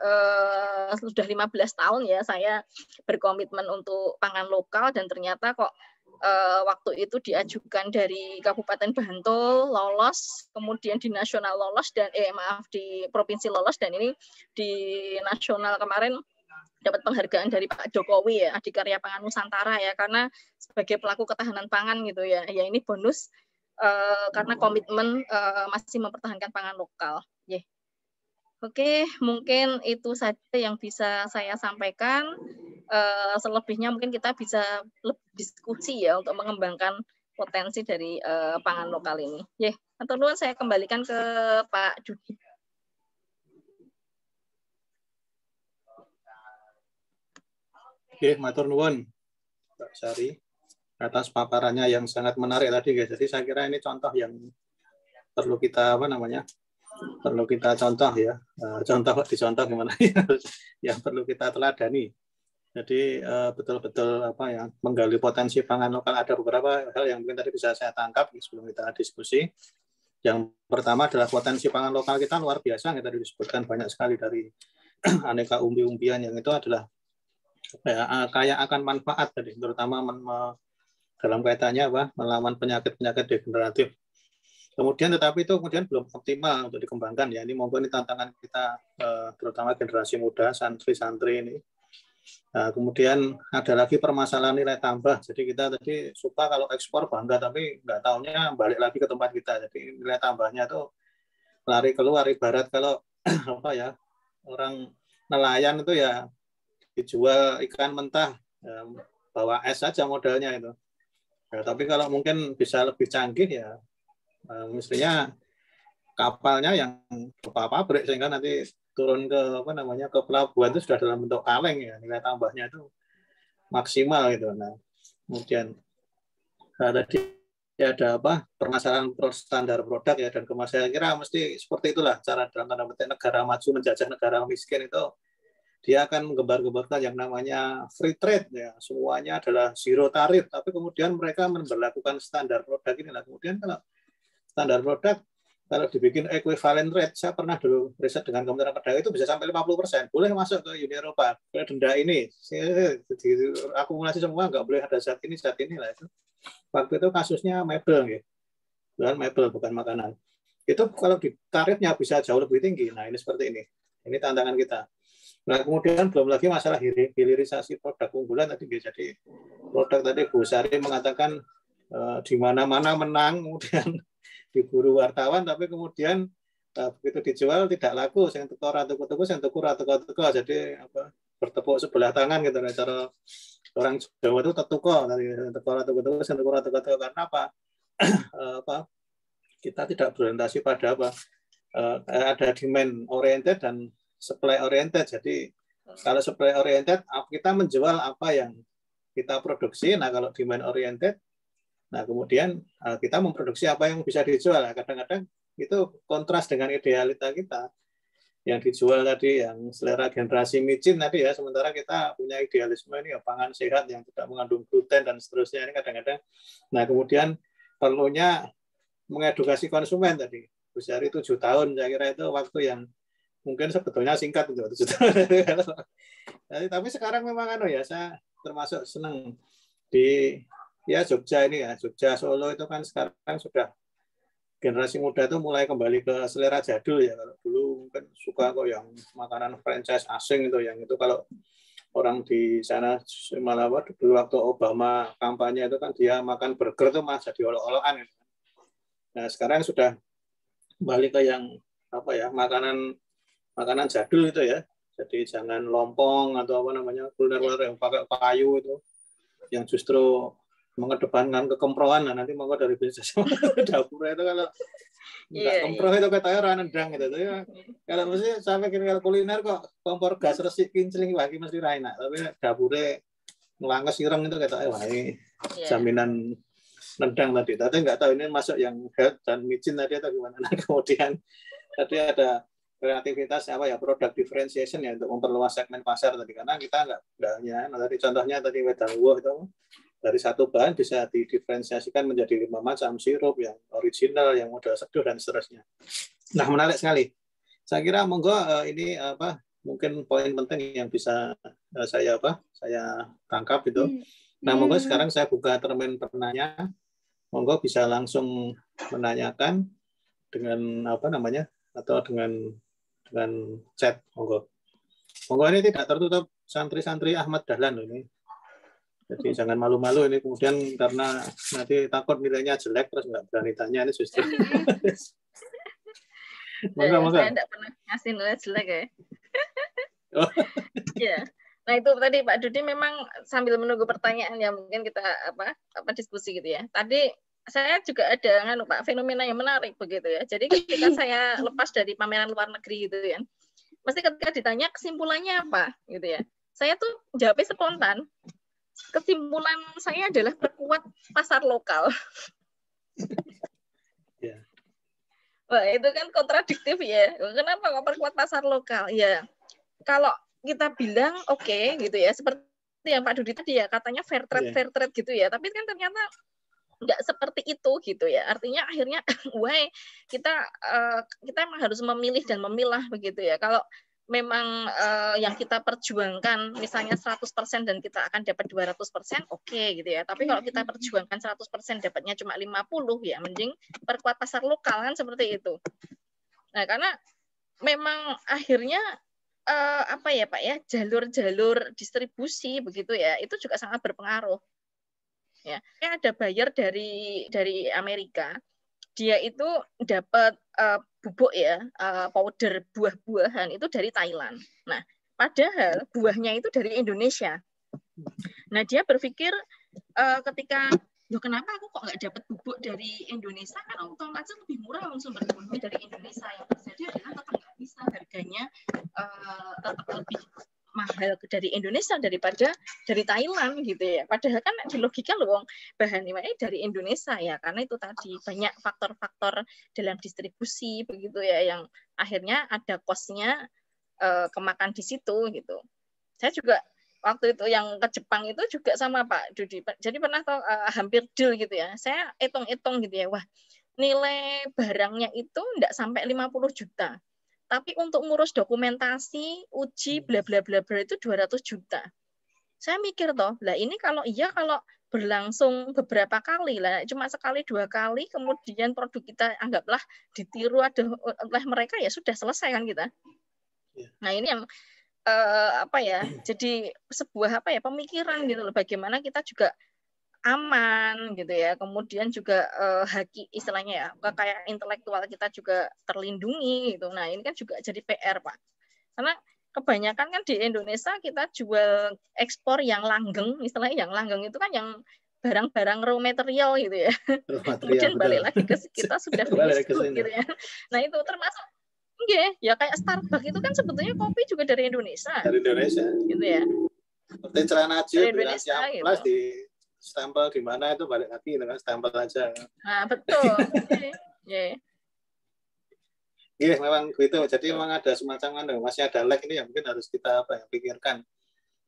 sudah 15 tahun ya saya berkomitmen untuk pangan lokal, dan ternyata kok waktu itu diajukan dari Kabupaten Bantul lolos, kemudian di nasional lolos, dan di provinsi lolos, dan ini di nasional kemarin dapat penghargaan dari Pak Jokowi ya, Adikarya Pangan Nusantara ya, karena sebagai pelaku ketahanan pangan gitu ya. Ya ini bonus karena komitmen masih mempertahankan pangan lokal. Yeah. Oke, mungkin itu saja yang bisa saya sampaikan. Selebihnya mungkin kita bisa lebih diskusi ya untuk mengembangkan potensi dari pangan lokal ini. Yeah. Atau dulu saya kembalikan ke Pak Dudi. Oke, matur nuwun Mbak Sari atas paparannya yang sangat menarik tadi guys. Jadi saya kira ini contoh yang perlu kita perlu kita contoh ya. Dicontoh gimana ya? Yang perlu kita teladani. Jadi betul-betul menggali potensi pangan lokal. Ada beberapa hal yang mungkin tadi bisa saya tangkap sebelum kita diskusi. Yang pertama adalah potensi pangan lokal kita luar biasa, yang tadi disebutkan banyak sekali dari aneka umbi-umbian yang itu adalah kaya akan manfaat tadi, terutama dalam kaitannya melawan penyakit-penyakit degeneratif. Kemudian tetapi itu kemudian belum optimal untuk dikembangkan ya. Ini monggo ini tantangan kita terutama generasi muda, santri-santri ini. Nah, kemudian ada lagi permasalahan nilai tambah. Jadi kita tadi suka kalau ekspor bangga, tapi nggak taunya balik lagi ke tempat kita. Jadi nilai tambahnya tuh lari keluar. Ibarat kalau orang nelayan itu ya dijual ikan mentah, bawa es saja modalnya itu. Ya, tapi kalau mungkin bisa lebih canggih ya, mestinya kapalnya yang ke pabrik sehingga nanti turun ke ke pelabuhan itu sudah dalam bentuk kaleng ya, nilai tambahnya itu maksimal gitu. Nah, kemudian tadi ada permasalahan standar produk ya, dan saya kira mesti seperti itulah cara dalam tanda petik negara maju menjajah negara miskin itu, dia akan menggembar-gemborkan yang namanya free trade ya, semuanya adalah zero tarif, tapi kemudian mereka memberlakukan standar produk inilah. Kemudian kalau standar produk kalau dibikin equivalent rate, saya pernah dulu riset dengan Kementerian Perdagangan itu bisa sampai 50%. Boleh masuk ke Uni Eropa, ke denda ini. Akumulasi semua, nggak boleh ada zat ini lah. Itu. Waktu itu kasusnya mebel. Ya. Mebel, bukan makanan. Itu kalau di tarifnya bisa jauh lebih tinggi. Nah, ini seperti ini. Ini tantangan kita. Nah, kemudian belum lagi masalah hilirisasi produk unggulan tadi. Jadi produk tadi Bu Sari mengatakan di mana-mana menang, kemudian diburu wartawan, tapi kemudian begitu dijual tidak laku, yang teko ratu, yang teko. Jadi bertepuk sebelah tangan gitu. Cara orang Jawa itu tetuko dari teko ratu, yang teko. Karena apa? Kita tidak berorientasi pada ada demand oriented dan supply oriented. Jadi kalau supply oriented kita menjual apa yang kita produksi. Nah, kalau demand oriented, nah, kemudian kita memproduksi apa yang bisa dijual. Kadang-kadang itu kontras dengan idealita kita. Yang dijual tadi, yang selera generasi micin tadi ya, sementara kita punya idealisme ini ya, pangan sehat yang tidak mengandung gluten dan seterusnya. Ini kadang-kadang. Nah, kemudian perlunya mengedukasi konsumen tadi. Usia 7 tahun, saya kira itu waktu yang mungkin sebetulnya singkat untuk 7 tahun. Tapi sekarang memang saya termasuk senang di Jogja ini ya, Jogja Solo itu kan sekarang sudah generasi muda itu mulai kembali ke selera jadul ya. Kalau dulu mungkin suka kok yang makanan franchise asing itu, yang itu kalau orang di sana malah dulu waktu Obama kampanye itu kan dia makan burger itu masih jadi olok-olokan. Nah, sekarang sudah kembali ke yang makanan jadul itu ya. Jadi jangan lompong atau kuliner yang pakai kayu itu, yang justru mengedepankan kekemproan. Nah, nanti monggo dari bisnis dapur itu kalau nggak kempro itu katanya nendang gitu ya. Kalau mesti sampai kalau kuliner kok kompor gas resik kincling lagi mesti enak, tapi dapurnya ngelangkes ireng itu katanya wah ini jaminan nendang tadi. Tapi nggak tahu ini masuk yang health dan micin tadi atau gimana. Nah, kemudian tadi ada kreativitas product differentiation ya, untuk memperluas segmen pasar tadi, karena kita nggak hanya tadi contohnya tadi wedang woh itu dari satu bahan bisa didiferensiasikan menjadi 5 macam sirup yang original, yang model seduh dan seterusnya. Nah, menarik sekali. Saya kira monggo ini mungkin poin penting yang bisa saya tangkap itu. Nah, monggo sekarang saya buka termin penanya. Monggo bisa langsung menanyakan dengan atau dengan chat. Monggo ini tidak tertutup santri-santri Ahmad Dahlan ini. Jadi jangan malu-malu ini kemudian karena nanti takut nilainya jelek terus nggak berani tanya, ini justru. Saya tidak pernah ngasih nilai jelek ya. Ya. Nah, itu tadi Pak Dudi memang sambil menunggu pertanyaan ya, mungkin kita diskusi gitu ya. Tadi saya juga ada Pak fenomena yang menarik begitu ya. Jadi ketika saya lepas dari pameran luar negeri gitu ya, mesti ketika ditanya kesimpulannya apa gitu ya, saya tuh jawabnya spontan. Kesimpulan saya adalah perkuat pasar lokal. Yeah. Wah, itu kan kontradiktif ya. Kenapa kok perkuat pasar lokal? Ya, kalau kita bilang oke, gitu ya, seperti yang Pak Dudi tadi ya, katanya fair trade gitu ya. Tapi kan ternyata nggak seperti itu gitu ya. Artinya akhirnya kita emang harus memilih dan memilah begitu ya. Kalau memang yang kita perjuangkan misalnya 100% dan kita akan dapat 200%, oke gitu ya. Tapi kalau kita perjuangkan 100% dapatnya cuma 50, ya mending perkuat pasar lokal kan seperti itu. Nah, karena memang akhirnya apa ya Pak ya, jalur-jalur distribusi begitu ya, itu juga sangat berpengaruh. Ya, ada buyer dari Amerika, dia itu dapat bubuk ya, powder buah-buahan itu dari Thailand. Nah, padahal buahnya itu dari Indonesia. Nah, dia berpikir ketika, loh kenapa aku kok nggak dapat bubuk dari Indonesia, kan otomatis lebih murah sumber buahnya dari Indonesia. Yang terjadi adalah tetap nggak bisa, harganya tetap lebih mahal dari Indonesia daripada dari Thailand gitu ya. Padahal kan di logika loh bahan ini dari Indonesia ya, karena itu tadi banyak faktor-faktor dalam distribusi begitu ya yang akhirnya ada cost-nya kemakan di situ gitu. Saya juga waktu itu yang ke Jepang itu juga sama Pak Dudi. Jadi pernah tahu hampir deal gitu ya. Saya hitung-hitung gitu ya. Wah, nilai barangnya itu enggak sampai 50 juta. Tapi untuk ngurus dokumentasi, uji, bla bla bla bla itu 200 juta. Saya mikir toh, lah ini kalau berlangsung beberapa kali lah, cuma sekali 2 kali, kemudian produk kita anggaplah ditiru oleh mereka, ya sudah selesai kan kita. Nah ini yang apa ya? Jadi sebuah pemikiran gitu loh, bagaimana kita juga aman gitu ya, kemudian juga haki istilahnya ya, kekayaan intelektual kita juga terlindungi gitu. Nah ini kan juga jadi PR Pak, karena kebanyakan kan di Indonesia kita jual ekspor yang langgeng, istilahnya yang langgeng itu kan yang barang-barang raw material gitu ya. Kemudian balik lagi ke kita sudah finish good gitu ya. Nah itu termasuk ya kayak Starbucks itu kan sebetulnya kopi juga dari Indonesia. Dari Indonesia. Gitu ya. Seperti celana jilid dari Indonesia gitu. Di stempel di mana itu balik lagi dengan stempel aja. Nah, betul. Iya, memang gitu. Jadi memang ada semacam masih ada lag ini yang mungkin harus kita pikirkan.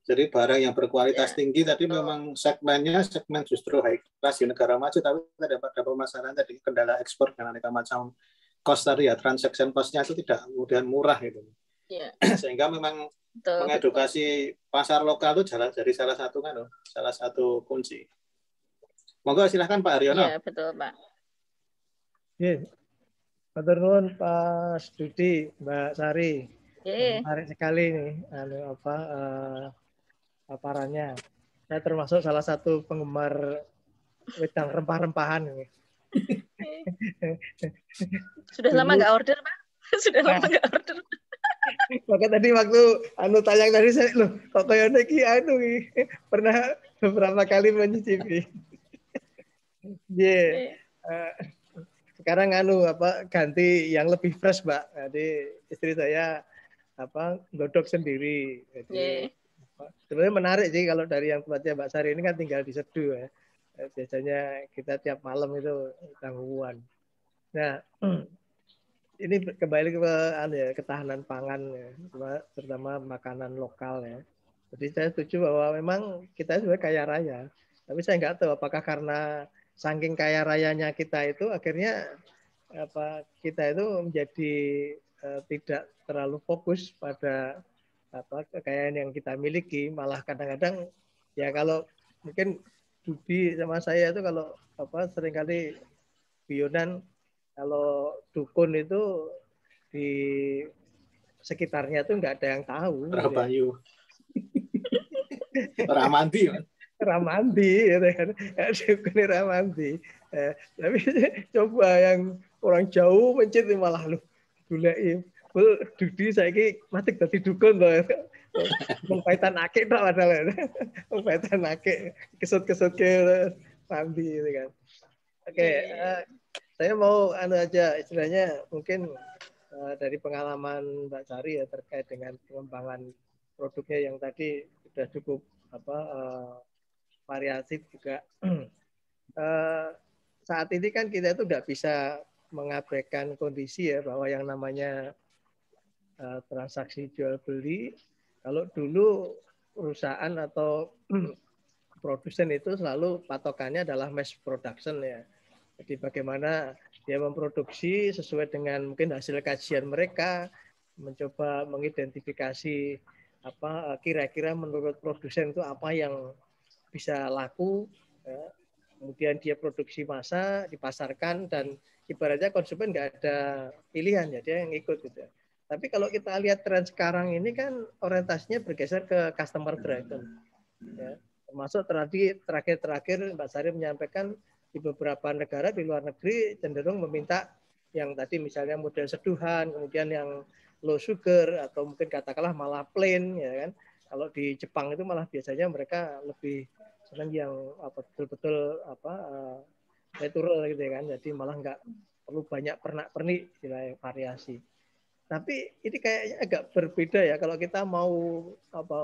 Jadi barang yang berkualitas tinggi tadi memang segmennya segmen justru high class di negara maju, tapi kita dapat permasalahan tadi kendala ekspor dan aneka macam cost tadi ya, transaction cost-nya itu tidak kemudian murah gitu. Sehingga memang mengedukasi pasar lokal itu jadi salah satu kunci. Monggo silahkan Pak Haryono. Iya, betul Pak. Iya. Matur nuwun Pak Dudi, Mbak Sari. Menarik sekali nih paparannya. Saya termasuk salah satu penggemar wedang rempah-rempahan ini. Sudah lama nggak order Pak? Sudah lama nggak order. Maka tadi waktu tayang tadi saya kok kayak pernah beberapa kali mencicipi. Sekarang ganti yang lebih fresh, Mbak. Jadi istri saya godok sendiri. Jadi sebenarnya menarik sih kalau dari yang tempatnya Mbak Sari ini kan tinggal di Sedu ya. Biasanya kita tiap malam itu tanggungan. Nah, ini kembali ke ketahanan pangan ya, terutama makanan lokal ya. Jadi saya setuju bahwa memang kita sebenarnya kaya raya, tapi saya nggak tahu apakah karena saking kaya rayanya kita itu akhirnya kita itu menjadi tidak terlalu fokus pada kekayaan yang kita miliki, malah kadang-kadang ya kalau mungkin Budi sama saya itu kalau seringkali guyonan kalau dukun itu di sekitarnya tuh nggak ada yang tahu. Rabayu. Ramandi. Ramandi, gitu kan. Dukun Ramandi. Tapi coba yang orang jauh mencit malah gulai. Dudi saiki mati dadi dukun to. Pengpaitan akik tok padahal. Pengpaitan akik kesut-kesut ke Ramandi gitu kan. Oke, saya mau aja istilahnya mungkin dari pengalaman Mbak Sari ya terkait dengan pengembangan produknya yang tadi sudah cukup variatif juga. Saat ini kan kita itu nggak bisa mengabaikan kondisi ya bahwa yang namanya transaksi jual beli, kalau dulu perusahaan atau produsen itu selalu patokannya adalah mass production ya. Jadi bagaimana dia memproduksi sesuai dengan mungkin hasil kajian mereka, mencoba mengidentifikasi apa kira-kira menurut produsen itu apa yang bisa laku, ya. Kemudian dia produksi massa, dipasarkan, dan ibaratnya konsumen nggak ada pilihan, ya dia yang ikut gitu. Tapi kalau kita lihat tren sekarang ini kan orientasinya bergeser ke customer driven, ya. Termasuk terakhir Mbak Sari menyampaikan di beberapa negara di luar negeri cenderung meminta yang tadi misalnya model seduhan, kemudian yang low sugar, atau mungkin katakanlah malah plain, ya kan. Kalau di Jepang itu malah biasanya mereka lebih senang yang betul-betul natural gitu ya kan. Jadi malah nggak perlu banyak pernak-pernik variasi. Tapi ini kayaknya agak berbeda ya kalau kita mau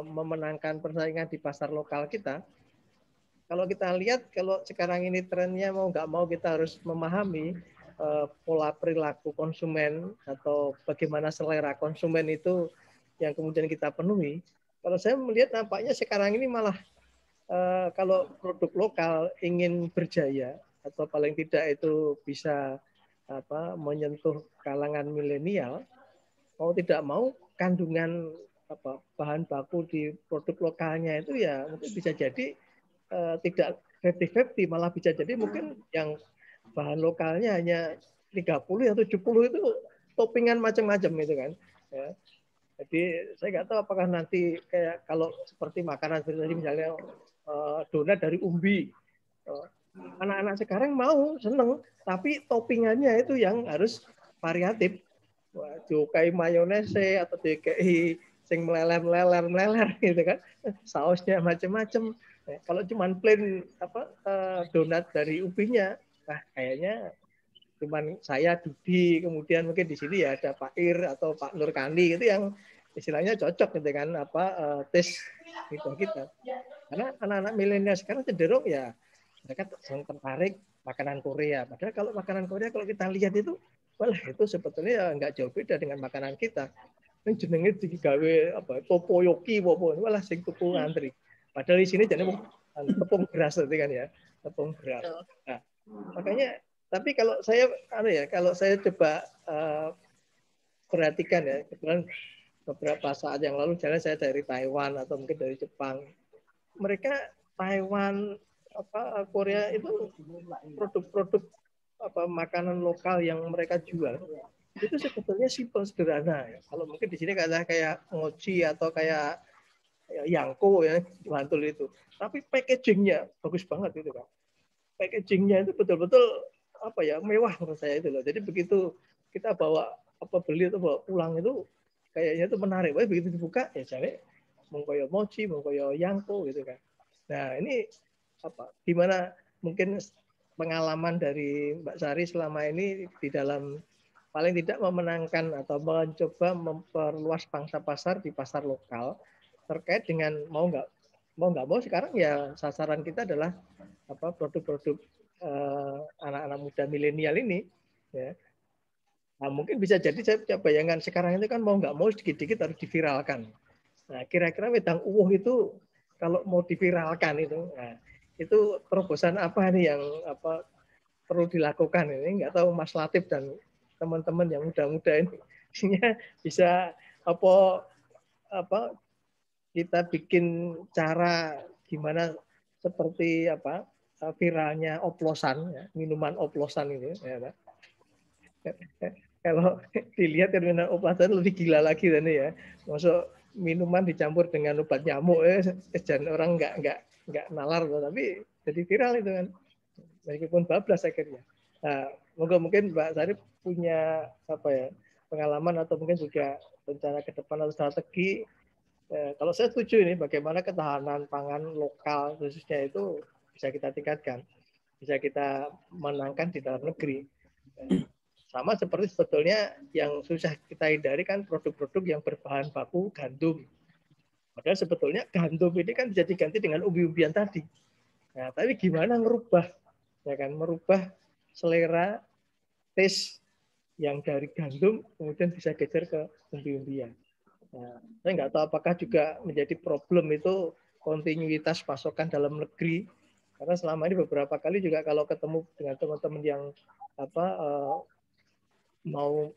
memenangkan persaingan di pasar lokal kita. Kalau kita lihat kalau sekarang ini trennya mau nggak mau kita harus memahami pola perilaku konsumen atau bagaimana selera konsumen itu yang kemudian kita penuhi. Kalau saya melihat nampaknya sekarang ini malah kalau produk lokal ingin berjaya atau paling tidak itu bisa menyentuh kalangan milenial, mau tidak mau kandungan bahan baku di produk lokalnya itu ya mungkin bisa jadi tidak 50-50, malah bisa jadi mungkin yang bahan lokalnya hanya 30 atau 70 itu toppingan macam-macam gitu kan. Ya. Jadi saya nggak tahu apakah nanti kayak kalau seperti makanan seperti misalnya donat dari umbi, anak-anak sekarang mau seneng, tapi toppingannya itu yang harus variatif. Wah, diukai mayonese atau dikai sing meleler gitu kan, sausnya macam-macam. Nah, kalau cuma plain donat dari ubinya, nah kayaknya cuman saya Dudi, kemudian mungkin di sini ya ada Pak Ir atau Pak Nur Kandi itu yang istilahnya cocok gitu kan tes kita. Karena anak-anak milenial sekarang cenderung ya mereka tertarik makanan Korea. Padahal kalau makanan Korea kalau kita lihat itu, walah itu sebetulnya nggak jauh beda dengan makanan kita. Ini jenenge digawe topoyoki walah sing tuku ngantri. Padahal di sini jadi tepung beras tadi kan ya, tepung beras. Nah, makanya tapi kalau saya coba perhatikan ya, kebetulan beberapa saat yang lalu jalan saya dari Taiwan atau mungkin dari Jepang. Mereka Taiwan Korea itu produk-produk makanan lokal yang mereka jual itu sebetulnya simpel sederhana ya. Kalau mungkin di sini kayak mochi atau kayak Yangko ya Bantul itu, tapi packagingnya bagus banget itu kan. Packagingnya itu betul-betul mewah menurut saya itu loh. Jadi begitu kita bawa beli atau bawa pulang itu kayaknya itu menarik. Wah, begitu dibuka ya jadi mengkoyo mochi, mengkoyo Yangko gitu kan. Nah ini gimana mungkin pengalaman dari Mbak Sari selama ini di dalam paling tidak memenangkan atau mencoba memperluas pangsa pasar di pasar lokal terkait dengan mau nggak mau sekarang ya sasaran kita adalah produk-produk anak-anak muda milenial ini ya. Nah, mungkin bisa jadi saya bayangkan sekarang itu kan mau nggak mau sedikit-sedikit harus diviralkan. Nah, kira-kira wedang uwuh itu kalau mau diviralkan itu, nah, itu terobosan apa nih yang perlu dilakukan ini? Nggak tahu Mas Latif dan teman-teman yang muda-muda ini bisa kita bikin cara gimana seperti viralnya oplosan, ya, minuman oplosan itu. Ya, kalau dilihat kan minuman oplosan lebih gila lagi tadi ya. Masuk minuman dicampur dengan obat nyamuk dan orang nggak nalar tapi jadi viral itu kan. Meskipun bablas akhirnya. Nah, mungkin Mbak Sari punya pengalaman atau mungkin juga rencana ke depan atau strategi. Kalau saya setuju ini bagaimana ketahanan pangan lokal khususnya itu bisa kita tingkatkan, bisa kita menangkan di dalam negeri. Sama seperti sebetulnya yang susah kita hindari kan produk-produk yang berbahan baku gandum. Padahal sebetulnya gandum ini kan bisa diganti dengan umbi-umbian tadi. Nah, tapi gimana merubah selera taste yang dari gandum kemudian bisa geser ke umbi-umbian. Nah, saya nggak tahu apakah juga menjadi problem itu kontinuitas pasokan dalam negeri, karena selama ini beberapa kali juga kalau ketemu dengan teman-teman yang mau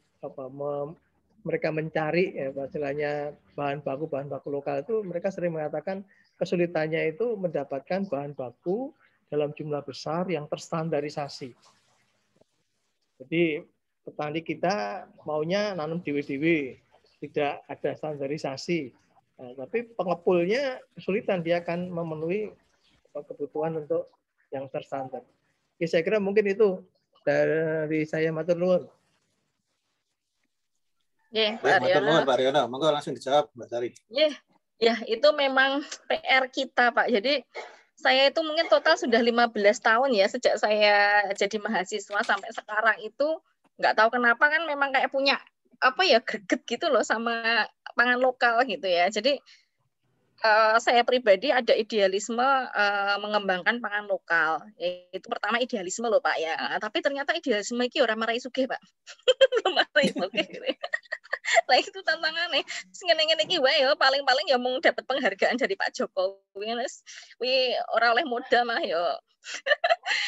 mereka mencari ya istilahnya bahan baku lokal itu, mereka sering mengatakan kesulitannya itu mendapatkan bahan baku dalam jumlah besar yang terstandarisasi. Jadi petani kita maunya nanam dewe-dewe, tidak ada standarisasi. Nah, tapi pengepulnya kesulitan, dia akan memenuhi kebutuhan untuk yang terstandar. Oke, saya kira mungkin itu dari saya, matur nuwun. Pak Riono. Pak Riono, monggo langsung dijawab Mbak Sari. Ya, itu memang PR kita, Pak. Jadi saya itu mungkin total sudah 15 tahun ya sejak saya jadi mahasiswa sampai sekarang itu nggak tahu kenapa kan memang kayak punya apa ya greget gitu loh sama pangan lokal gitu ya. Jadi saya pribadi ada idealisme mengembangkan pangan lokal. Itu pertama idealisme loh Pak ya. Tapi ternyata idealisme ini orang marai sugih Pak. Marai sugih gitu ya. Lah itu tantangannya. Ngene-ngene iki wae ya paling-paling ya mau dapat penghargaan dari Pak Jokowi wis kuwi ora oleh modal mah ya.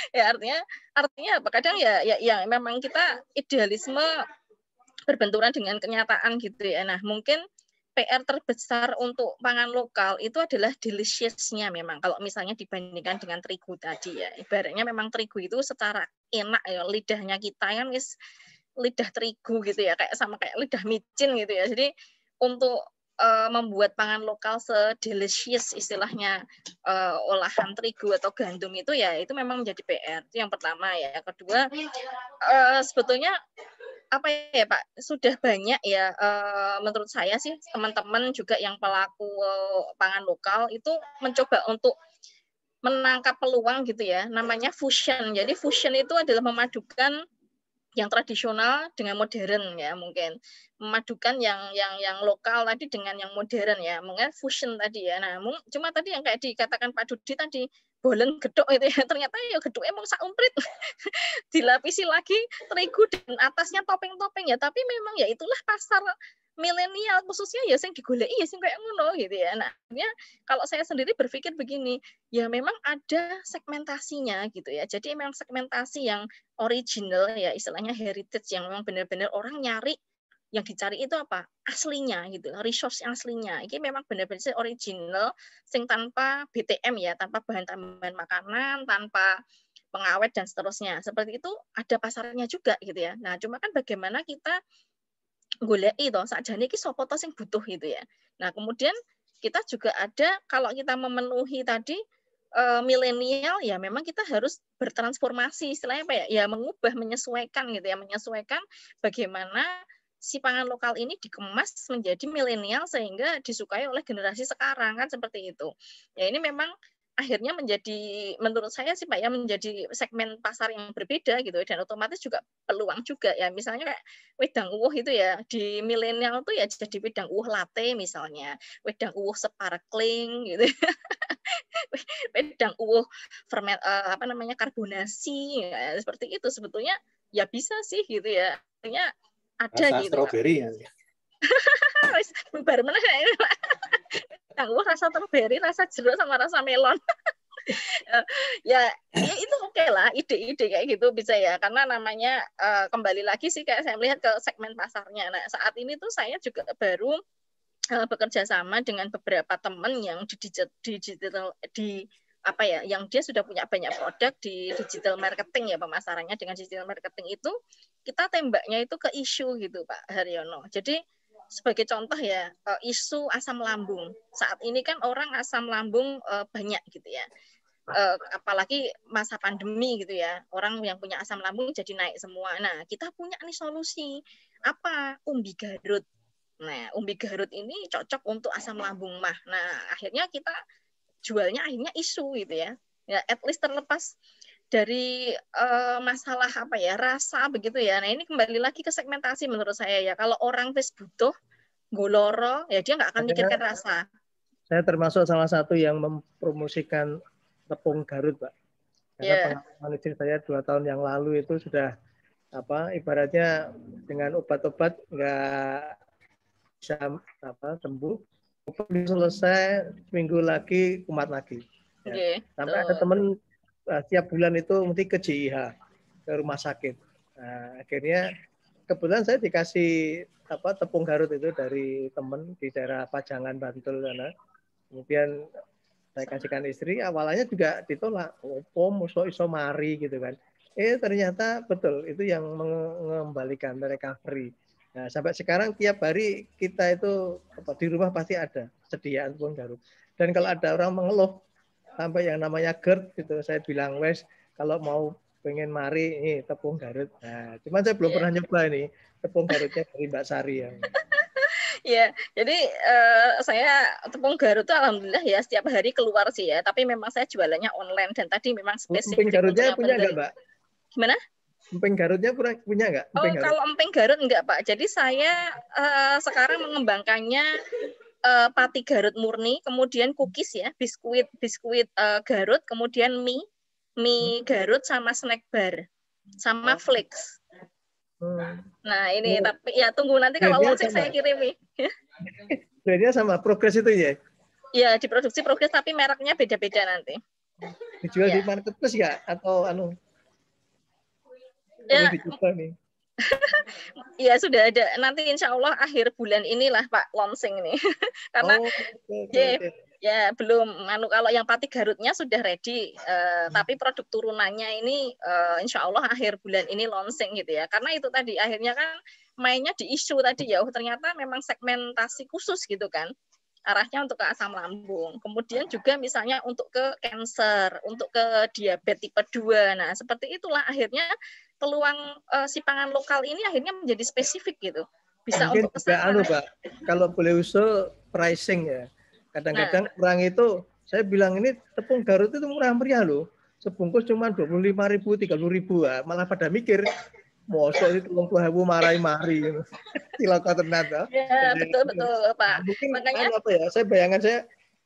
Ya artinya apa kadang ya memang kita idealisme berbenturan dengan kenyataan gitu ya. Nah, mungkin PR terbesar untuk pangan lokal itu adalah delicious-nya memang. Kalau misalnya dibandingkan dengan terigu tadi ya. Ibaratnya memang terigu itu secara enak ya, lidahnya kita kan wis lidah terigu gitu ya, kayak sama kayak lidah micin gitu ya. Jadi untuk membuat pangan lokal sedelicious istilahnya olahan terigu atau gandum itu ya itu memang menjadi PR. Itu yang pertama ya. Yang kedua sebetulnya apa ya Pak, sudah banyak ya menurut saya sih teman-teman juga yang pelaku pangan lokal itu mencoba untuk menangkap peluang gitu ya, namanya fusion. Jadi fusion itu adalah memadukan yang tradisional dengan modern ya, mungkin memadukan yang lokal tadi dengan yang modern ya, mungkin fusion tadi ya. Nah, cuma tadi yang kayak dikatakan Pak Dudi tadi bolen gedok itu ya, ternyata ya gedok emang saumprit dilapisi lagi terigu dan atasnya topeng-topeng ya, tapi memang ya itulah pasar milenial khususnya ya yang digoleki ya sing kayak ngono gitu ya. Nah, kalau saya sendiri berpikir begini, ya memang ada segmentasinya gitu ya. Jadi memang segmentasi yang original ya istilahnya heritage yang memang benar-benar orang nyari, yang dicari itu apa? Aslinya gitu, resource aslinya. Ini memang benar-benar original sing tanpa BTM ya, tanpa bahan tambahan makanan, tanpa pengawet dan seterusnya. Seperti itu ada pasarnya juga gitu ya. Nah, cuma kan bagaimana kita goleki to sakjane iki sapa to sing butuh gitu ya. Nah, kemudian kita juga ada kalau kita memenuhi tadi milenial ya memang kita harus bertransformasi istilahnya apa ya? Ya mengubah, menyesuaikan gitu ya, menyesuaikan bagaimana si pangan lokal ini dikemas menjadi milenial sehingga disukai oleh generasi sekarang kan seperti itu. Ya ini memang akhirnya menjadi menurut saya sih Pak ya menjadi segmen pasar yang berbeda gitu dan otomatis juga peluang juga ya misalnya kayak wedang uwuh itu ya di milenial tuh ya jadi wedang uwuh latte misalnya wedang uwuh sparkling gitu wedang uwuh ferment apa namanya karbonasi ya, seperti itu sebetulnya ya bisa sih gitu ya artinya ada rasa gitu strawberry ya baru mana uwuh rasa strawberry rasa jeruk sama rasa melon ya itu oke lah ide-ide kayak gitu bisa ya karena namanya kembali lagi sih kayak saya melihat ke segmen pasarnya. Nah saat ini tuh saya juga baru bekerja sama dengan beberapa teman yang di digital di apa ya yang dia sudah punya banyak produk di digital marketing ya pemasarannya dengan digital marketing itu kita tembaknya itu ke isu gitu Pak Haryono. Jadi sebagai contoh ya isu asam lambung saat ini kan orang asam lambung banyak gitu ya. Apalagi masa pandemi gitu ya orang yang punya asam lambung jadi naik semua. Nah kita punya nih solusi apa umbi Garut. Nah umbi Garut ini cocok untuk asam lambung mah. Nah akhirnya kita jualnya akhirnya isu gitu ya. Ya at least terlepas dari masalah apa ya rasa begitu ya. Nah ini kembali lagi ke segmentasi menurut saya ya. Kalau orang wis butuh goloro ya dia nggak akan mikirkan rasa. Saya termasuk salah satu yang mempromosikan tepung Garut, Pak. Karena pengalaman istri saya 2 tahun yang lalu itu sudah ibaratnya dengan obat-obat nggak bisa sembuh, selesai seminggu lagi kumat lagi. Ya. Sampai ada teman setiap bulan itu mesti ke JIH, ke rumah sakit. Nah, akhirnya kebetulan saya dikasih tepung Garut itu dari teman di daerah Pajangan, Bantul sana. Kemudian saya kasihkan istri, awalnya juga ditolak, opo musuh iso mari gitu kan. Ternyata betul itu yang mengembalikan recovery. Nah, sampai sekarang tiap hari kita itu di rumah pasti ada sediaan tepung Garut. Dan kalau ada orang mengeluh sampai yang namanya GERD gitu, saya bilang wes kalau mau pengen mari ini tepung Garut. Nah, cuman saya belum pernah nyoba ini tepung Garutnya dari Mbak Sari yang. Ya, jadi saya tepung Garut itu alhamdulillah ya setiap hari keluar sih ya. Tapi memang saya jualannya online dan tadi memang spesifik. Emping Garutnya punya nggak, Mbak? Gimana? Emping Garutnya punya nggak? Kalau emping Garut enggak, Pak. Jadi saya sekarang mengembangkannya pati Garut murni, kemudian cookies ya, biskuit Garut, kemudian mie Garut sama snack bar, sama flakes. Nah ini tapi ya tunggu nanti kalau launching saya kirimi. Brandnya sama Progress itu ya? Ya diproduksi Progress tapi mereknya beda-beda nanti. Dijual di marketplace ya atau anu? Ya. Dicoba nih. Ya sudah ada nanti insya Allah akhir bulan inilah Pak launching ini karena ya belum kalau yang pati Garutnya sudah ready tapi produk turunannya ini insya Allah akhir bulan ini launching gitu ya karena itu tadi akhirnya kan mainnya di isu tadi ya ternyata memang segmentasi khusus gitu kan arahnya untuk ke asam lambung kemudian juga misalnya untuk ke cancer untuk ke diabetes tipe 2 nah seperti itulah akhirnya peluang si pangan lokal ini akhirnya menjadi spesifik gitu bisa mungkin untuk kesana. Pak kalau boleh usul pricing ya kadang-kadang orang itu saya bilang ini tepung Garut itu murah meriah loh sebungkus cuma 25.000 30.000 ya. Malah pada mikir mosok itu tepung mari cilaka ternyata ya betul Pak mungkin makanya apa ya saya bayangan saya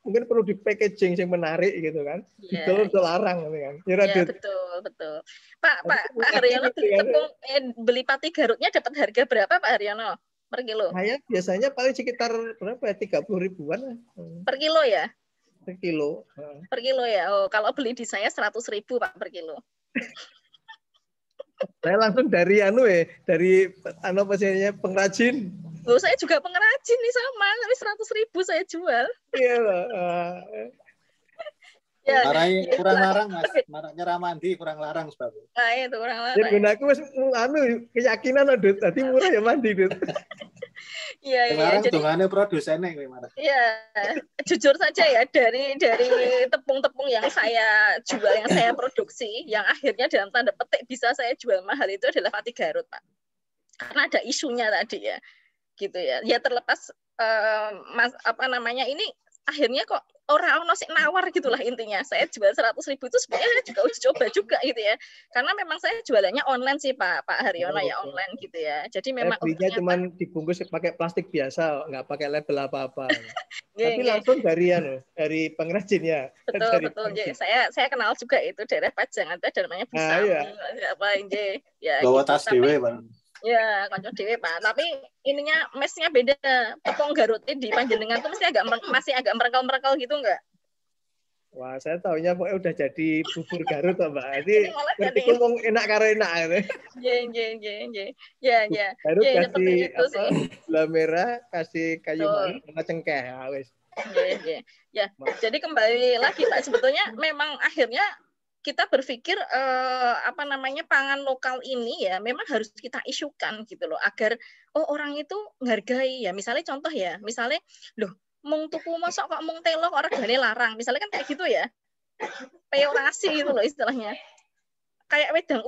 mungkin perlu di packaging yang menarik gitu kan itu larang kan ya betul Pak Haryono tepung beli pati Garutnya dapat harga berapa Pak Haryono per kilo? Saya biasanya paling sekitar berapa ya 30 ribuan per kilo ya? Per kilo ya. Oh kalau beli di saya 100.000 Pak per kilo. Saya langsung dari dari pengrajin. Loh, saya juga pengrajin nih sama, 100.000 saya jual. Iya Ya, kurang larang Mas, nyerah mandi kurang larang sebab. Nah, itu kurang larang. Ya gunaku keyakinan Dut, tadi murah ya mandi Dut. Iya. Larang dongane produsennya gimana? Iya, jujur saja ya dari tepung-tepung yang saya jual, yang saya produksi, yang akhirnya dalam tanda petik bisa saya jual mahal itu adalah pati Garut, Pak. Karena ada isunya tadi ya, gitu ya. Ya terlepas ini akhirnya kok orang sih nawar gitulah intinya. Saya jual 100.000 itu sebenarnya juga uji coba juga gitu ya. Karena memang saya jualannya online sih Pak Haryono ya online gitu ya. Jadi memang belinya cuma dibungkus pakai plastik biasa, nggak pakai label apa-apa. Tapi langsung dari pengrajinnya. Betul. Saya kenal juga itu daerah Pajangan itu namanya Busami apa ini ya. Bawa tas dewe Bang. Ya, kanca dhewe Pak. Tapi ininya mesnya beda. Tepung Garut di Panjenengan tuh masih agak merengkel-merengkel gitu enggak? Wah, saya taunya pokoknya udah jadi bubur Garut Mbak. Jadi ngerti ngomong enak karo enak. Nggih. Ya. Garut kasih gula merah, kasih kayu manis sama cengkeh. Wis. Nggih. Ya. Jadi kembali lagi Pak, sebetulnya memang akhirnya kita berpikir pangan lokal ini ya memang harus kita isukan gitu loh agar orang itu menghargai ya misalnya contoh ya misalnya loh mung tuku mosok kok mung telo kok regane larang misalnya kan kayak gitu ya peorasi gitu loh istilahnya kayak wedang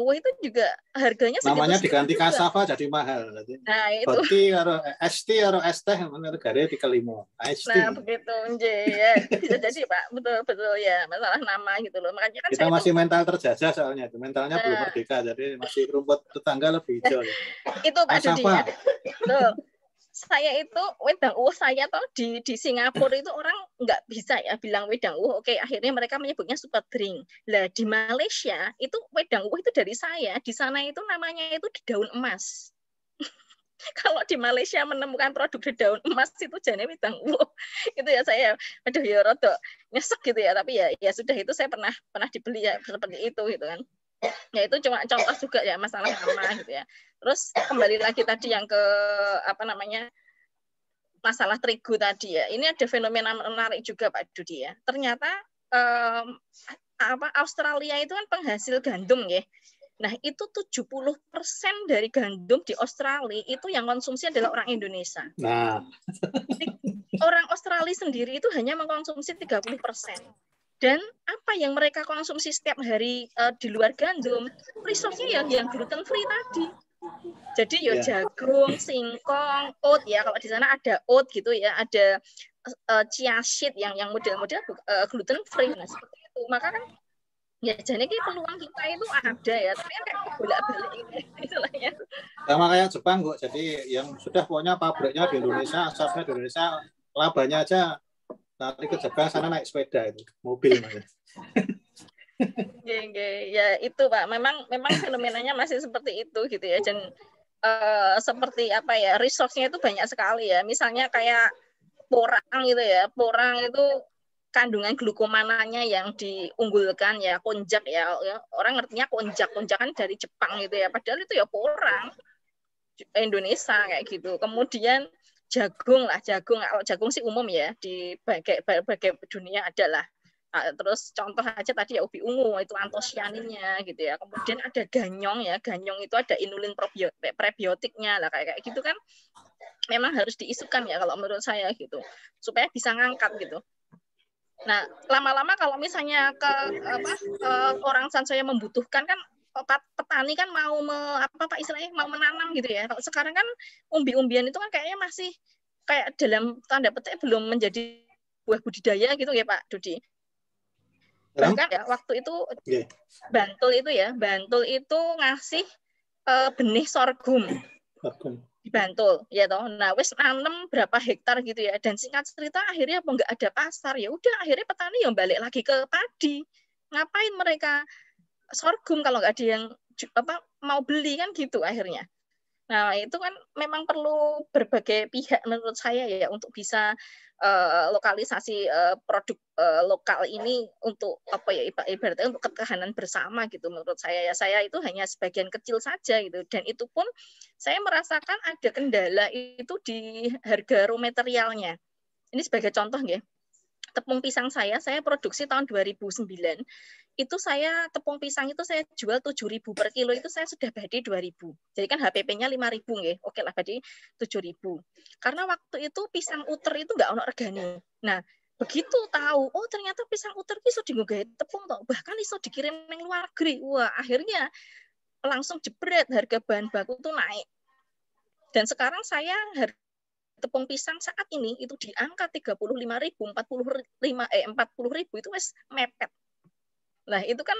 uwuh itu juga harganya namanya diganti kasava jadi mahal nah itu Boti karo ST karo ST regane dikelimo nah begitu ya bisa jadi Pak betul ya masalah nama gitu loh makanya kan kita masih mental terjajah soalnya itu mentalnya belum merdeka jadi masih rumput tetangga lebih hijau itu Pak Dudi tuh saya itu wedang uwuh saya toh di Singapura itu orang nggak bisa ya bilang wedang uwuh oke akhirnya mereka menyebutnya super drink lah di Malaysia itu wedang uwuh itu dari saya di sana itu namanya itu daun emas kalau di Malaysia menemukan produk daun emas itu jane wedang uwuh itu ya saya aduh ya rada nyesek gitu ya tapi ya sudah itu saya pernah dibeli ya seperti itu gitu kan Ya itu cuma contoh juga ya masalah nama gitu ya. Terus kembali lagi tadi yang ke apa namanya masalah terigu tadi ya. Ini ada fenomena menarik juga Pak Dudi ya. Ternyata Australia itu kan penghasil gandum ya. Nah, itu 70% dari gandum di Australia itu yang konsumsi adalah orang Indonesia. Nah, orang Australia sendiri itu hanya mengkonsumsi 30%. Dan apa yang mereka konsumsi setiap hari di luar gandum, resource-nya yang gluten free tadi. Jadi ya jagung, singkong, oat ya. Kalau di sana ada oat gitu ya, ada chia seed yang model-model gluten free. Nah, seperti itu. Maka kan ya jadi peluang kita itu ada ya, tapi kan kayak bolak-balik istilahnya. Sama kayak Jepang, Bu. Jadi yang sudah punya pabriknya di Indonesia, asapnya di Indonesia, labanya aja nanti ke Jepang sana naik sepeda itu, mobil namanya. Ya itu Pak, memang fenomenanya masih seperti itu gitu ya. Dan seperti apa ya, resource-nya itu banyak sekali ya. Misalnya kayak porang gitu ya, porang itu kandungan glukomananya yang diunggulkan ya, konjak ya, orang ngertinya konjak kan dari Jepang gitu ya, padahal itu ya porang Indonesia kayak gitu. Kemudian jagung kalau jagung sih umum ya di berbagai dunia adalah. Nah, terus contoh aja tadi ya ubi ungu itu antosianinnya gitu ya. Kemudian ada ganyong ya, ganyong itu ada inulin prebiotiknya lah kayak gitu kan. Memang harus diisukan ya kalau menurut saya gitu supaya bisa ngangkat gitu. Nah, lama-lama kalau misalnya orang sansaya membutuhkan kan petani kan mau istilahnya mau menanam gitu ya. Kalau sekarang kan umbi-umbian itu kan kayaknya masih kayak dalam tanda petik belum menjadi buah budidaya gitu ya Pak Dudi. Bahkan ya waktu itu Bantul itu ngasih benih sorghum. Di Bantul ya toh. Nah, wis nanem berapa hektar gitu ya. Dan singkat cerita akhirnya nggak ada pasar. Ya udah akhirnya petani yang balik lagi ke padi. Ngapain mereka sorghum kalau nggak ada yang mau beli kan gitu akhirnya. Nah, itu kan memang perlu berbagai pihak menurut saya ya untuk bisa lokalisasi produk lokal ini untuk apa ya ibaratnya untuk ketahanan bersama gitu menurut saya ya. Saya itu hanya sebagian kecil saja gitu, dan itu pun saya merasakan ada kendala itu di harga raw materialnya. Ini sebagai contoh ya. Tepung pisang saya produksi tahun 2009. Itu saya tepung pisang itu saya jual 7.000 per kilo, itu saya sudah badi 2.000. Jadi kan HPP-nya 5.000 nggih. Oke lah badi 7.000. Karena waktu itu pisang uter itu enggak ono regane. Nah, begitu tahu oh ternyata pisang uter iso dienggo gawe tepung toh, bahkan iso dikirim ning luar negeri. Wah, akhirnya langsung jebret harga bahan baku itu naik. Dan sekarang saya tepung pisang saat ini itu di angka 35.000, 40.000 itu wis mepet. Nah, itu kan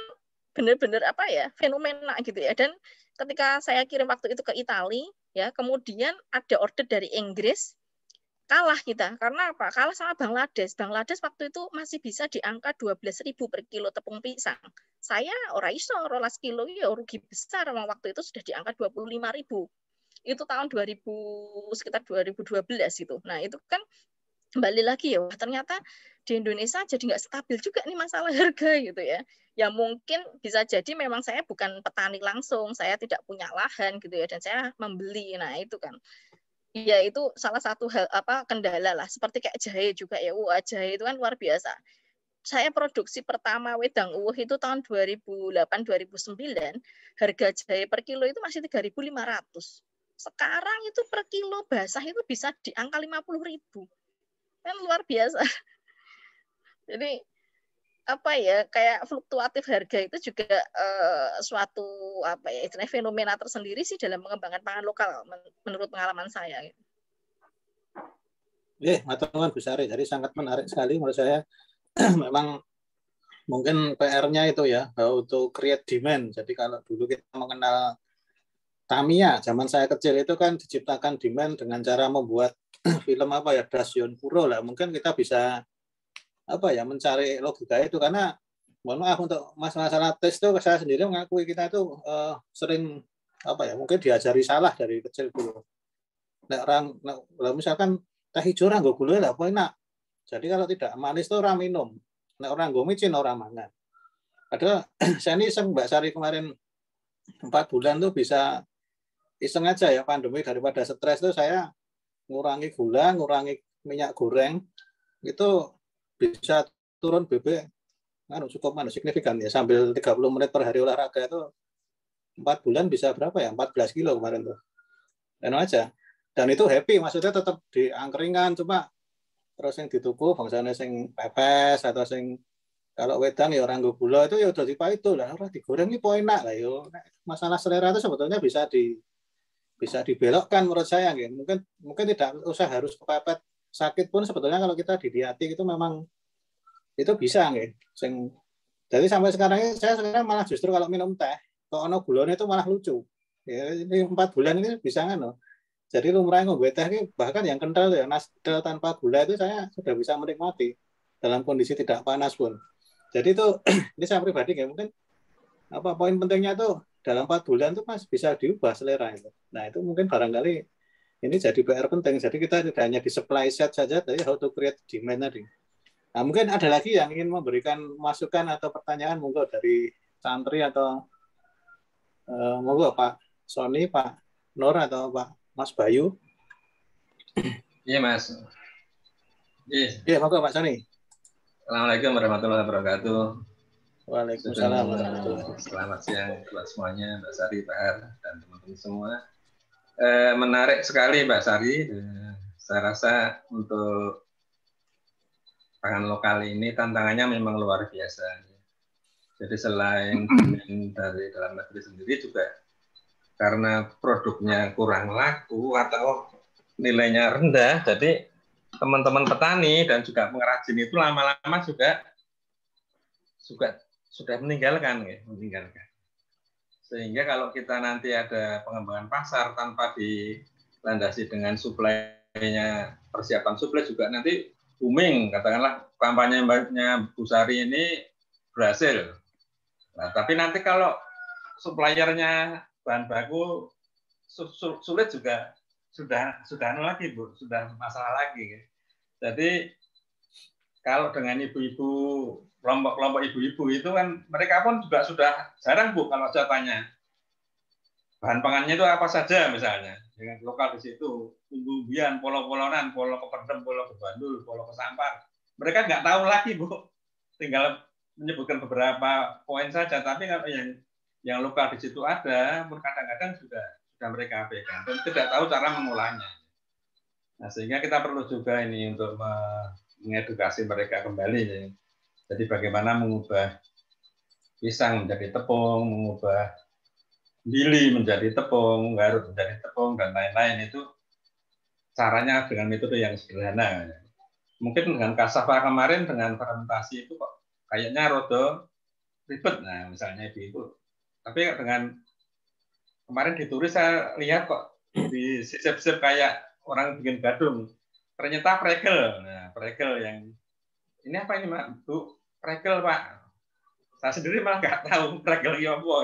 benar-benar apa ya, fenomena gitu ya. Dan ketika saya kirim waktu itu ke Italia, ya, kemudian ada order dari Inggris, kalah kita. Karena apa? Kalah sama Bangladesh. Bangladesh waktu itu masih bisa di angka 12.000 per kilo tepung pisang. Saya ora iso 12 kilo ya rugi besar, waktu itu sudah di angka 25.000. Itu tahun sekitar 2012 gitu. Nah, itu kan kembali lagi ya, ternyata di Indonesia jadi nggak stabil juga nih masalah harga gitu ya. Ya mungkin bisa jadi memang saya bukan petani langsung, saya tidak punya lahan gitu ya, dan saya membeli. Nah itu kan, ya itu salah satu hal kendala lah. Seperti kayak jahe juga ya, jahe itu kan luar biasa. Saya produksi pertama wedang uwuh itu tahun 2008-2009, harga jahe per kilo itu masih 3.500. Sekarang itu per kilo basah itu bisa di angka 50.000. Kan luar biasa. Jadi apa ya, kayak fluktuatif harga itu juga suatu apa ya istilahnya fenomena tersendiri sih dalam mengembangkan pangan lokal menurut pengalaman saya. Matur Bu Sari, jadi sangat menarik sekali menurut saya. Memang mungkin PR-nya itu ya untuk create demand. Jadi kalau dulu kita mengenal Tamiya, zaman saya kecil itu kan diciptakan demand dengan cara membuat film apa ya, Dasion Kuro lah. Mungkin kita bisa apa ya mencari logika itu, karena mohon maaf untuk masalah tes itu saya sendiri mengakui kita itu sering apa ya mungkin diajari salah dari kecil dulu. Misalkan teh hijau orang nggak gula lah, apa enak. Jadi kalau tidak manis itu orang minum. Orang nggak micin orang mangan. Ada saya ini iseng Mbak Sari kemarin 4 bulan tuh bisa iseng aja ya pandemi, daripada stres tuh saya ngurangi gula, ngurangi minyak goreng, itu bisa turun BB cukup signifikan ya, sambil 30 menit per hari olahraga itu 4 bulan bisa berapa ya, 14 kilo kemarin tuh. Dan aja. Dan itu happy, maksudnya tetap di angkringan, cuma terus yang dituku bangsane sing pepes atau sing kalau wedang ya orang gula itu ya udah dipakai itu lah, orang digoreng ini poin enak lah yo. Masalah selera itu sebetulnya bisa dibelokkan menurut saya gitu. Mungkin tidak usah harus kepepet sakit pun sebetulnya kalau kita didiatik itu memang itu bisa gitu. Jadi sampai sekarang ini saya sekarang malah justru kalau minum teh kalau ono gulanya itu malah lucu. Ya, ini 4 bulan ini bisa kan loh. Jadi lumrah ngombe teh ini bahkan yang kental ya nasdel tanpa gula itu saya sudah bisa menikmati dalam kondisi tidak panas pun. Jadi itu ini saya pribadi ya mungkin apa poin pentingnya tuh dalam 4 bulan tuh Mas bisa diubah selera itu. Nah, itu mungkin barangkali ini jadi PR penting. Jadi kita tidak hanya di supply set saja, tapi how to create demand tadi. Nah, mungkin ada lagi yang ingin memberikan masukan atau pertanyaan monggo dari santri atau monggo Pak Sony, Pak Nur atau Pak Mas Bayu. Iya, Mas. Iya, monggo Pak Sony. Assalamualaikum warahmatullahi wabarakatuh. Waalaikumsalam warahmatullahi wabarakatuh. Selamat siang buat semuanya, Mbak Sari, Pak Har, dan teman-teman semua. Menarik sekali Mbak Sari. Saya rasa untuk pangan lokal ini tantangannya memang luar biasa. Jadi selain dari dalam negeri sendiri juga karena produknya kurang laku atau nilainya rendah, jadi teman-teman petani dan juga pengrajin itu lama-lama juga sudah meninggalkan. Sehingga kalau kita nanti ada pengembangan pasar tanpa dilandasi dengan suplainya, persiapan suplai juga nanti booming, katakanlah kampanyenya Bu Sari ini berhasil. Nah, tapi nanti kalau suppliernya bahan baku sulit juga sudah lagi Bu, sudah masalah lagi. Jadi kalau dengan ibu-ibu, kelompok ibu-ibu itu kan mereka pun juga sudah jarang Bu kalau saya tanya bahan pangannya itu apa saja misalnya dengan lokal di situ, umbi-umbian, polo-polonan, polo kependem, polo kebandul, polo kesampar. Mereka nggak tahu lagi Bu, tinggal menyebutkan beberapa poin saja, tapi kalau yang lokal di situ ada, pun kadang-kadang sudah mereka abaikan dan tidak tahu cara mengolahnya. Nah, sehingga kita perlu juga ini untuk mengedukasi mereka kembali. Jadi bagaimana mengubah pisang menjadi tepung, mengubah lili menjadi tepung, garut menjadi tepung, dan lain-lain itu caranya dengan metode yang sederhana. Mungkin dengan kasava kemarin dengan fermentasi itu kok kayaknya rodo ribet, nah misalnya itu. Tapi dengan kemarin di turis saya lihat kok di sisip-sip kayak orang bikin gadung. Ternyata pregel. Nah, pregel yang ini apa ini Pak? Bu, pregel Pak. Saya sendiri malah nggak tahu pregel itu apa.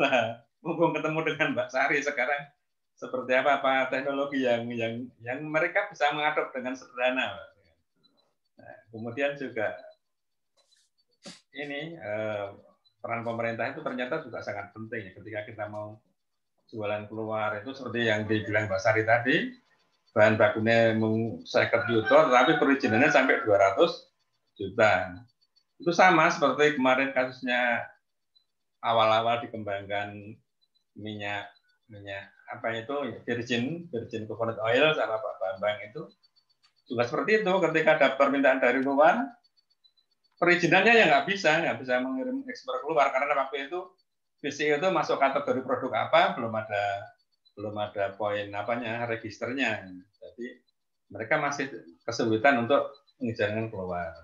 Nah, mumpung ketemu dengan Mbak Sari sekarang seperti apa teknologi yang mereka bisa mengadop dengan sederhana. Nah, kemudian juga ini peran pemerintah itu ternyata juga sangat penting ya, ketika kita mau jualan keluar itu seperti yang dibilang Mbak Sari tadi, bahan bakunya 50 juta, tapi perizinannya sampai 200 juta. Itu sama seperti kemarin kasusnya awal-awal dikembangkan minyak apa itu virgin coconut oil sama Pak Bambang itu juga seperti itu. Ketika ada permintaan dari luar, perizinannya ya nggak bisa mengirim ekspor keluar karena waktu itu VCO itu masuk kategori produk apa belum ada poin registernya. Jadi mereka masih kesulitan untuk mengizinkan keluar.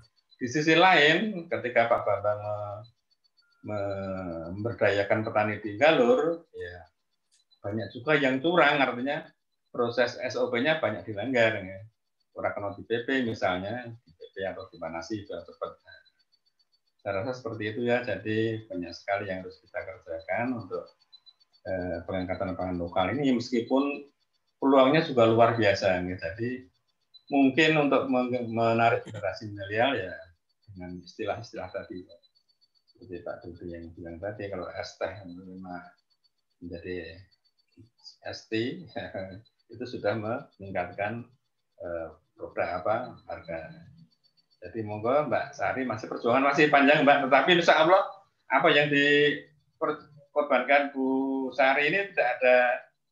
Di sisi lain, ketika Pak Bambang memberdayakan petani di Galur, ya banyak juga yang curang, artinya proses SOP-nya banyak dilanggar. Ya. Orang kena di PP misalnya, di PP atau di mana sih sudah cepat. Saya rasa seperti itu ya, jadi banyak sekali yang harus kita kerjakan untuk pengangkatan pangan lokal ini, meskipun peluangnya juga luar biasa. Ya. Jadi mungkin untuk menarik generasi milenial ya dengan istilah-istilah tadi seperti Pak Dudi yang bilang tadi, kalau es teh menjadi ST itu sudah meningkatkan produk harga. Jadi monggo Mbak Sari, masih perjuangan masih panjang Mbak, tetapi insya Allah apa yang dikorbankan Bu Sari ini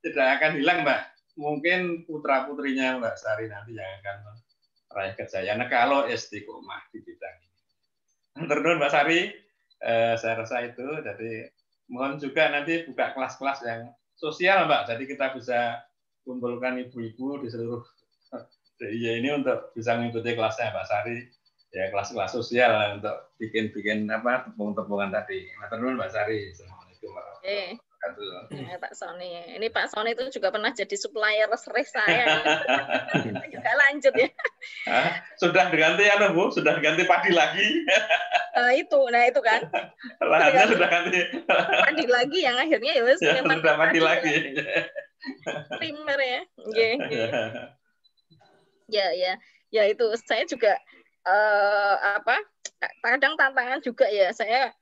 tidak akan hilang Mbak. Mungkin putra putrinya Mbak Sari nanti yang akan meraih kejayaan kalau istiqomah di bidang ini. Terus Mbak Sari, saya rasa itu. Jadi mohon juga nanti buka kelas-kelas yang sosial Mbak. Jadi kita bisa kumpulkan ibu-ibu di seluruh DIY ini untuk bisa mengikuti kelasnya Mbak Sari. Ya kelas-kelas sosial untuk bikin tepung-tepungan tadi. Terus Mbak Sari. Assalamualaikum warahmatullahi wabarakatuh. Pak Sony. Ini Pak Sony itu juga pernah jadi supplier seres saya. Juga lanjut ya. Sudah diganti Bu? Sudah diganti padi lagi? Itu kan. Lahannya sudah ganti. Padi lagi yang akhirnya ya sudah padi lagi. Primer ya. Ya itu saya juga kadang tantangan juga ya saya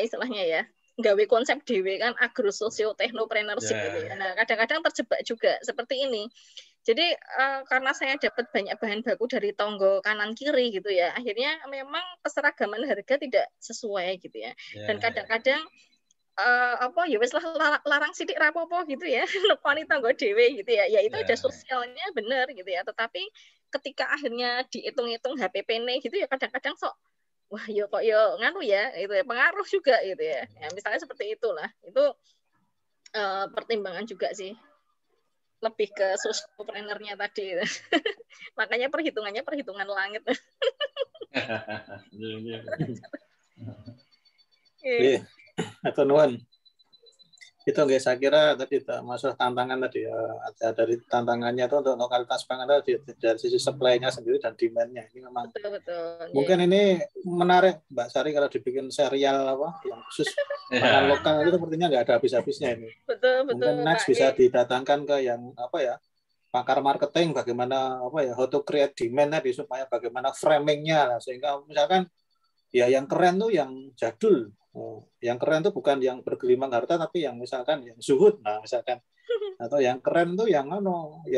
istilahnya ya gawe konsep dewe kan agrososio technopreneurship gitu ya. Nah kadang-kadang terjebak juga seperti ini. Jadi karena saya dapat banyak bahan baku dari tonggo kanan kiri gitu ya, akhirnya memang keseragaman harga tidak sesuai gitu ya. Dan kadang-kadang wis lah larang sidik rapopo gitu ya, nekoni tonggo dewe gitu ya. Ya itu ada sosialnya benar gitu ya. Tetapi ketika akhirnya dihitung-hitung HPP-nya gitu ya kadang-kadang wah yo kok yo nganu ya itu ya pengaruh juga gitu ya. Ya misalnya seperti itulah. Itu pertimbangan juga sih. Lebih ke sosopreneur-nya tadi. Makanya perhitungannya perhitungan langit. Atau nuan. Itu nggak, saya kira tadi masalah tantangan tadi ya, ada dari tantangannya itu untuk lokalitas pangan tadi dari sisi supply-nya sendiri dan demand-nya ini memang betul. Mungkin ini menarik Mbak Sari kalau dibikin serial yang khusus pangan lokal itu sepertinya nggak ada habis-habisnya ini. Betul. Mungkin next bisa didatangkan ke yang pakar marketing bagaimana how to create demand tadi supaya bagaimana framing-nya lah, sehingga misalkan ya yang keren tuh yang jadul. Yang keren tuh bukan yang bergelimang harta tapi yang misalkan yang zuhud misalkan, atau yang keren tuh yang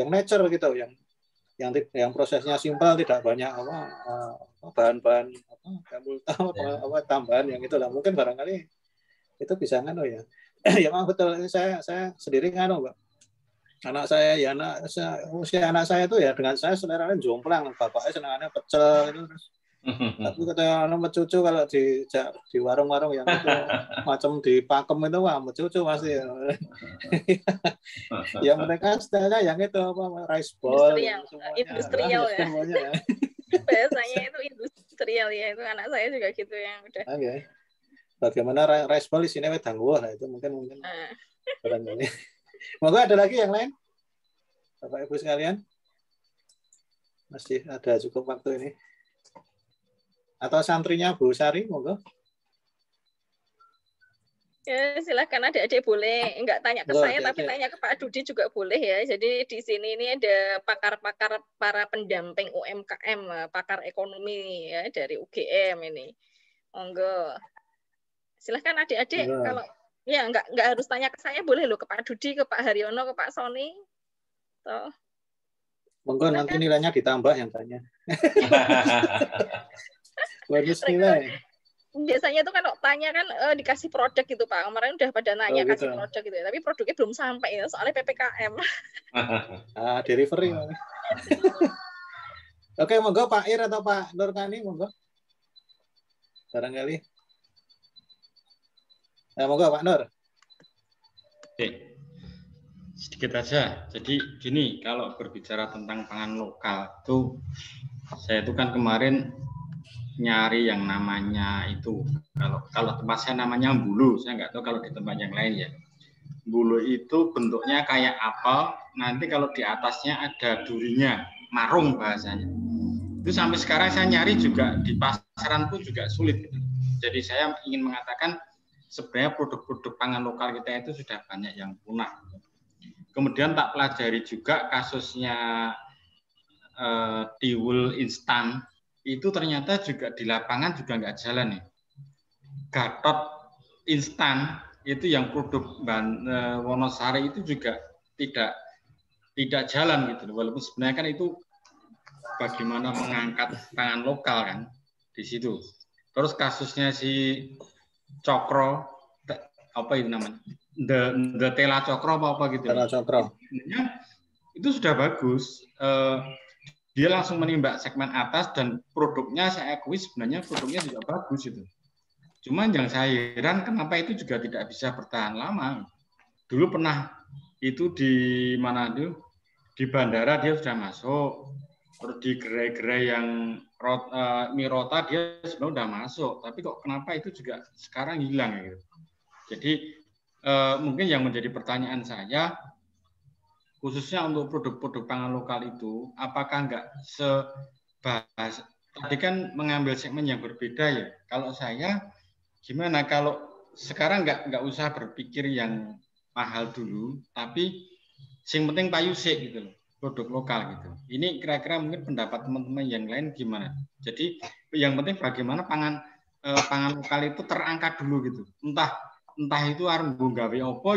nature gitu, yang prosesnya simpel, tidak banyak bahan-bahan tambahan yang itulah. Mungkin barangkali itu bisa ya. Ya memang betul, saya sendiri Mbak. Anak saya usia anak saya itu ya dengan saya seleranya jomplang, bapaknya senangannya pecel itu. Tapi kata cucu kalau di warung-warung yang itu macam di pakem itu cucu pasti ya mereka stylenya yang itu rice bowl industrial ya. Biasanya itu industrial ya, itu anak saya juga gitu yang udah. Bagaimana rice bowl di sini wedang lah itu mungkin barangkali. Moga ada lagi yang lain Bapak Ibu sekalian, masih ada cukup waktu ini. Atau santrinya Bu Sari, monggo. Ya, silakan adik-adik boleh enggak tanya ke saya, tapi tanya ke Pak Dudi juga boleh ya. Jadi di sini ini ada pakar-pakar para pendamping UMKM, pakar ekonomi ya dari UGM ini. Monggo. Silakan adik-adik kalau ya enggak harus tanya ke saya, boleh loh ke Pak Dudi, ke Pak Haryono, ke Pak Sony. Tuh. Monggo nanti nilainya ditambah yang tanya. Bonus nilai. Biasanya itu kan tanya kan dikasih produk gitu Pak. Kemarin udah pada nanya kasih produk gitu ya. Tapi produknya belum sampai ya, soalnya PPKM. Delivery. Oke, monggo Pak Ir atau Pak Nurkani, monggo. Barangkali. Monggo Pak Nur. Oke. Sedikit aja. Jadi gini, kalau berbicara tentang pangan lokal itu saya itu kan kemarin nyari yang namanya itu kalau tempat saya namanya bulu, saya nggak tahu kalau di tempat yang lain ya. Bulu itu bentuknya kayak apel, nanti kalau di atasnya ada durinya, marung bahasanya. Itu sampai sekarang saya nyari juga di pasaran pun juga sulit. Jadi saya ingin mengatakan sebenarnya produk-produk pangan lokal kita itu sudah banyak yang punah. Kemudian tak pelajari juga kasusnya tiwul instan. Itu ternyata juga di lapangan juga nggak jalan nih. Gatot instan itu yang produk Wonosari itu juga tidak jalan gitu. Walaupun sebenarnya kan itu bagaimana mengangkat pangan lokal kan di situ. Terus kasusnya si Cokro apa itu namanya? The Tela Cokro apa gitu. Tela Cokro. Itu sudah bagus. Dia langsung menembak segmen atas dan produknya saya akui sebenarnya produknya juga bagus itu. Cuman yang saya heran kenapa itu juga tidak bisa bertahan lama. Dulu pernah itu di mana itu di bandara dia sudah masuk, terus di gerai-gerai yang Mirota dia sebenarnya sudah masuk, tapi kok kenapa itu juga sekarang hilang gitu. Jadi mungkin yang menjadi pertanyaan saya khususnya untuk produk-produk pangan lokal itu, apakah enggak sebahas tadi kan mengambil segmen yang berbeda ya. Kalau saya gimana kalau sekarang enggak usah berpikir yang mahal dulu, tapi yang penting payusik gitu loh, produk lokal gitu. Ini kira-kira mungkin pendapat teman-teman yang lain gimana? Jadi yang penting bagaimana pangan lokal itu terangkat dulu gitu. Entah itu arep nggawe apa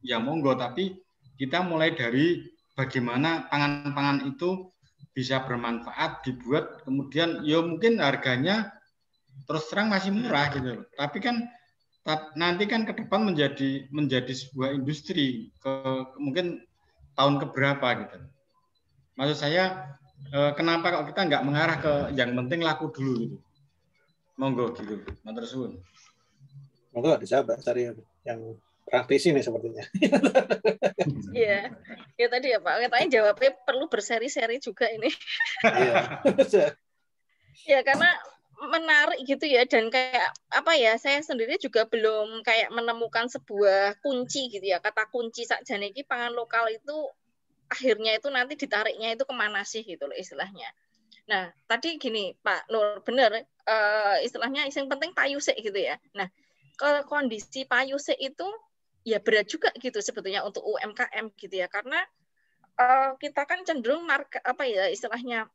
ya monggo, tapi kita mulai dari bagaimana pangan-pangan itu bisa bermanfaat, dibuat, kemudian ya mungkin harganya terus terang masih murah gitu loh. Tapi kan nanti kan ke depan menjadi sebuah industri mungkin tahun keberapa gitu. Maksud saya kenapa kalau kita nggak mengarah ke yang penting laku dulu gitu. Monggo gitu, matur suwun. Monggo dijawab cari yang praktisi nih sepertinya. Iya, ya tadi ya Pak, katanya jawabnya perlu berseri-seri juga ini. Iya. Ya karena menarik gitu ya, dan kayak apa ya, saya sendiri juga belum kayak menemukan sebuah kunci gitu ya, kata kunci sakjane iki pangan lokal itu akhirnya itu nanti ditariknya itu kemana sih gitu loh istilahnya. Nah tadi gini Pak Nur, bener istilahnya yang penting payusik gitu ya. Nah kalau kondisi payusik itu ya berat juga gitu sebetulnya untuk UMKM gitu ya, karena kita kan cenderung apa ya istilahnya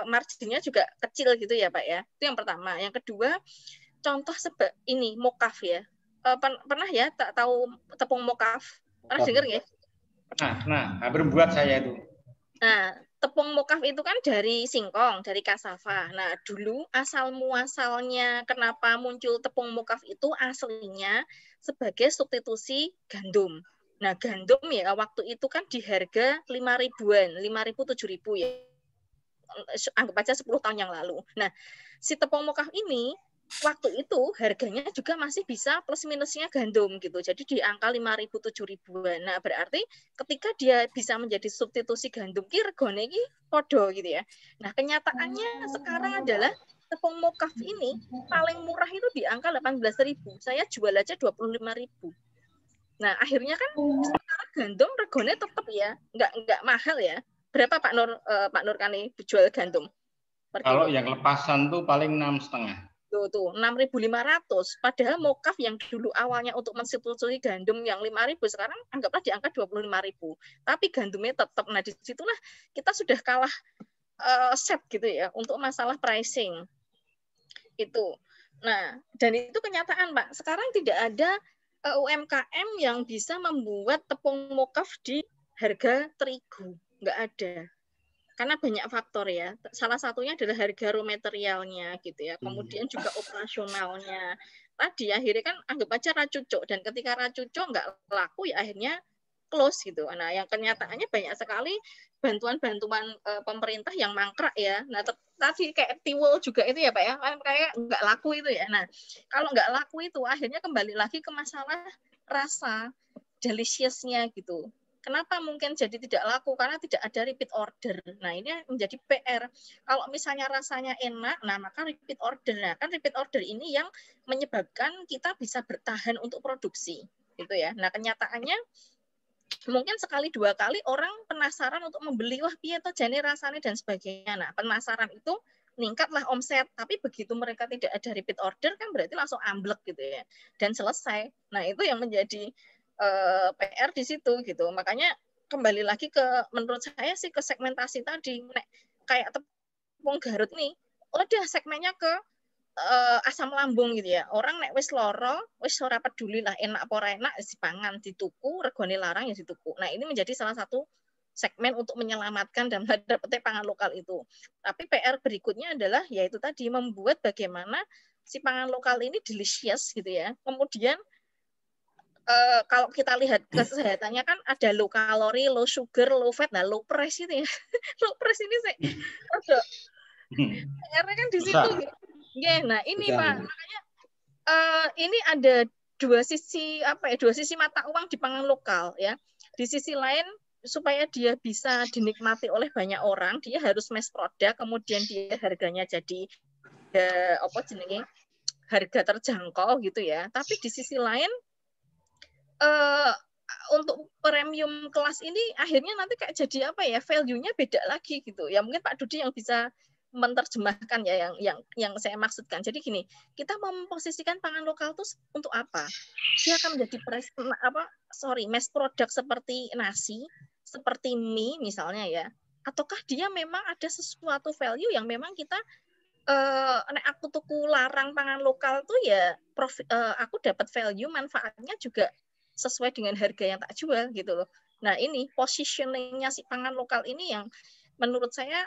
marginnya juga kecil gitu ya Pak ya. Itu yang pertama. Yang kedua, contoh ini mokaf ya. Pernah ya tak tahu tepung mokaf? Pernah dengar ya? Nah, hampir buat saya itu. Nah, tepung mokaf itu kan dari singkong, dari kasava. Nah, dulu asal muasalnya kenapa muncul tepung mokaf itu aslinya sebagai substitusi gandum. Nah, gandum ya waktu itu kan di harga 5.000-an, 5.000 7.000 ya. Anggap aja 10 tahun yang lalu. Nah, si tepung mokaf ini waktu itu harganya juga masih bisa plus minusnya gandum gitu. Jadi di angka 5.000 7.000-an. Nah, berarti ketika dia bisa menjadi substitusi gandum ki regane iki padha gitu ya. Nah, kenyataannya sekarang adalah tepung mokaf ini paling murah itu di angka 18.000. Saya jual aja 25.000. Nah, akhirnya kan sekarang gandum regane tetap ya, enggak mahal ya. Berapa Pak Nur Kani jual gandum? Kalau yang lepasan tuh paling 6,5. Tuh 6.500. Padahal mokaf yang dulu awalnya untuk mensubstitusi gandum yang 5.000 sekarang anggaplah di angka 25.000. Tapi gandumnya tetap. Nah, disitulah kita sudah kalah set gitu ya untuk masalah pricing. Itu. Nah, dan itu kenyataan Pak. Sekarang tidak ada UMKM yang bisa membuat tepung mokaf di harga terigu. Nggak ada. Karena banyak faktor ya. Salah satunya adalah harga raw materialnya gitu ya. Kemudian juga operasionalnya. Tadi akhirnya kan anggap aja racucuk. Dan ketika racucuk nggak laku ya akhirnya close gitu. Nah, yang kenyataannya banyak sekali bantuan-bantuan pemerintah yang mangkrak ya. Nah, tadi kayak tiwul juga itu ya Pak ya, kayak nggak laku itu ya. Nah, kalau nggak laku itu akhirnya kembali lagi ke masalah rasa delicious-nya gitu. Kenapa mungkin jadi tidak laku? Karena tidak ada repeat order. Nah, ini menjadi PR. Kalau misalnya rasanya enak, nah maka repeat order. Nah, kan repeat order ini yang menyebabkan kita bisa bertahan untuk produksi. Gitu ya. Nah, kenyataannya mungkin sekali dua kali orang penasaran untuk membeli, wah piye to jane rasanya dan sebagainya. Nah, penasaran itu meningkatlah omset, tapi begitu mereka tidak ada repeat order kan berarti langsung amblek gitu ya. Dan selesai. Nah, itu yang menjadi PR di situ gitu. Makanya kembali lagi ke menurut saya sih ke segmentasi tadi. Kayak tepung Garut nih, udah segmennya ke asam lambung gitu ya. Orang nek wis loro, wis ora peduli lah enak apa ora enak dipangan, dituku, regane larang ya dituku. Nah, ini menjadi salah satu segmen untuk menyelamatkan dan mendapatkan pangan lokal itu. Tapi PR berikutnya adalah yaitu tadi membuat bagaimana si pangan lokal ini delicious gitu ya. Kemudian kalau kita lihat kesehatannya kan ada low kalori, low sugar, low fat, nah low price itu ya. Low price ini saya karena kan di situ gitu. Yeah, nah ini Pak, makanya ini ada dua sisi dua sisi mata uang di pangan lokal ya. Di sisi lain supaya dia bisa dinikmati oleh banyak orang, dia harus mass product, kemudian dia harganya jadi harga terjangkau gitu ya. Tapi di sisi lain untuk premium kelas ini akhirnya nanti kayak jadi value-nya beda lagi gitu. Ya mungkin Pak Dudi yang bisa menerjemahkan ya yang saya maksudkan. Jadi gini, kita mau memposisikan pangan lokal itu untuk apa? Dia akan menjadi mass product seperti nasi, seperti mie misalnya ya. Ataukah dia memang ada sesuatu value yang memang kita nek aku tuku larang pangan lokal tuh ya aku dapat value, manfaatnya juga sesuai dengan harga yang tak jual gitu loh. Nah ini positioning-nya si pangan lokal ini yang menurut saya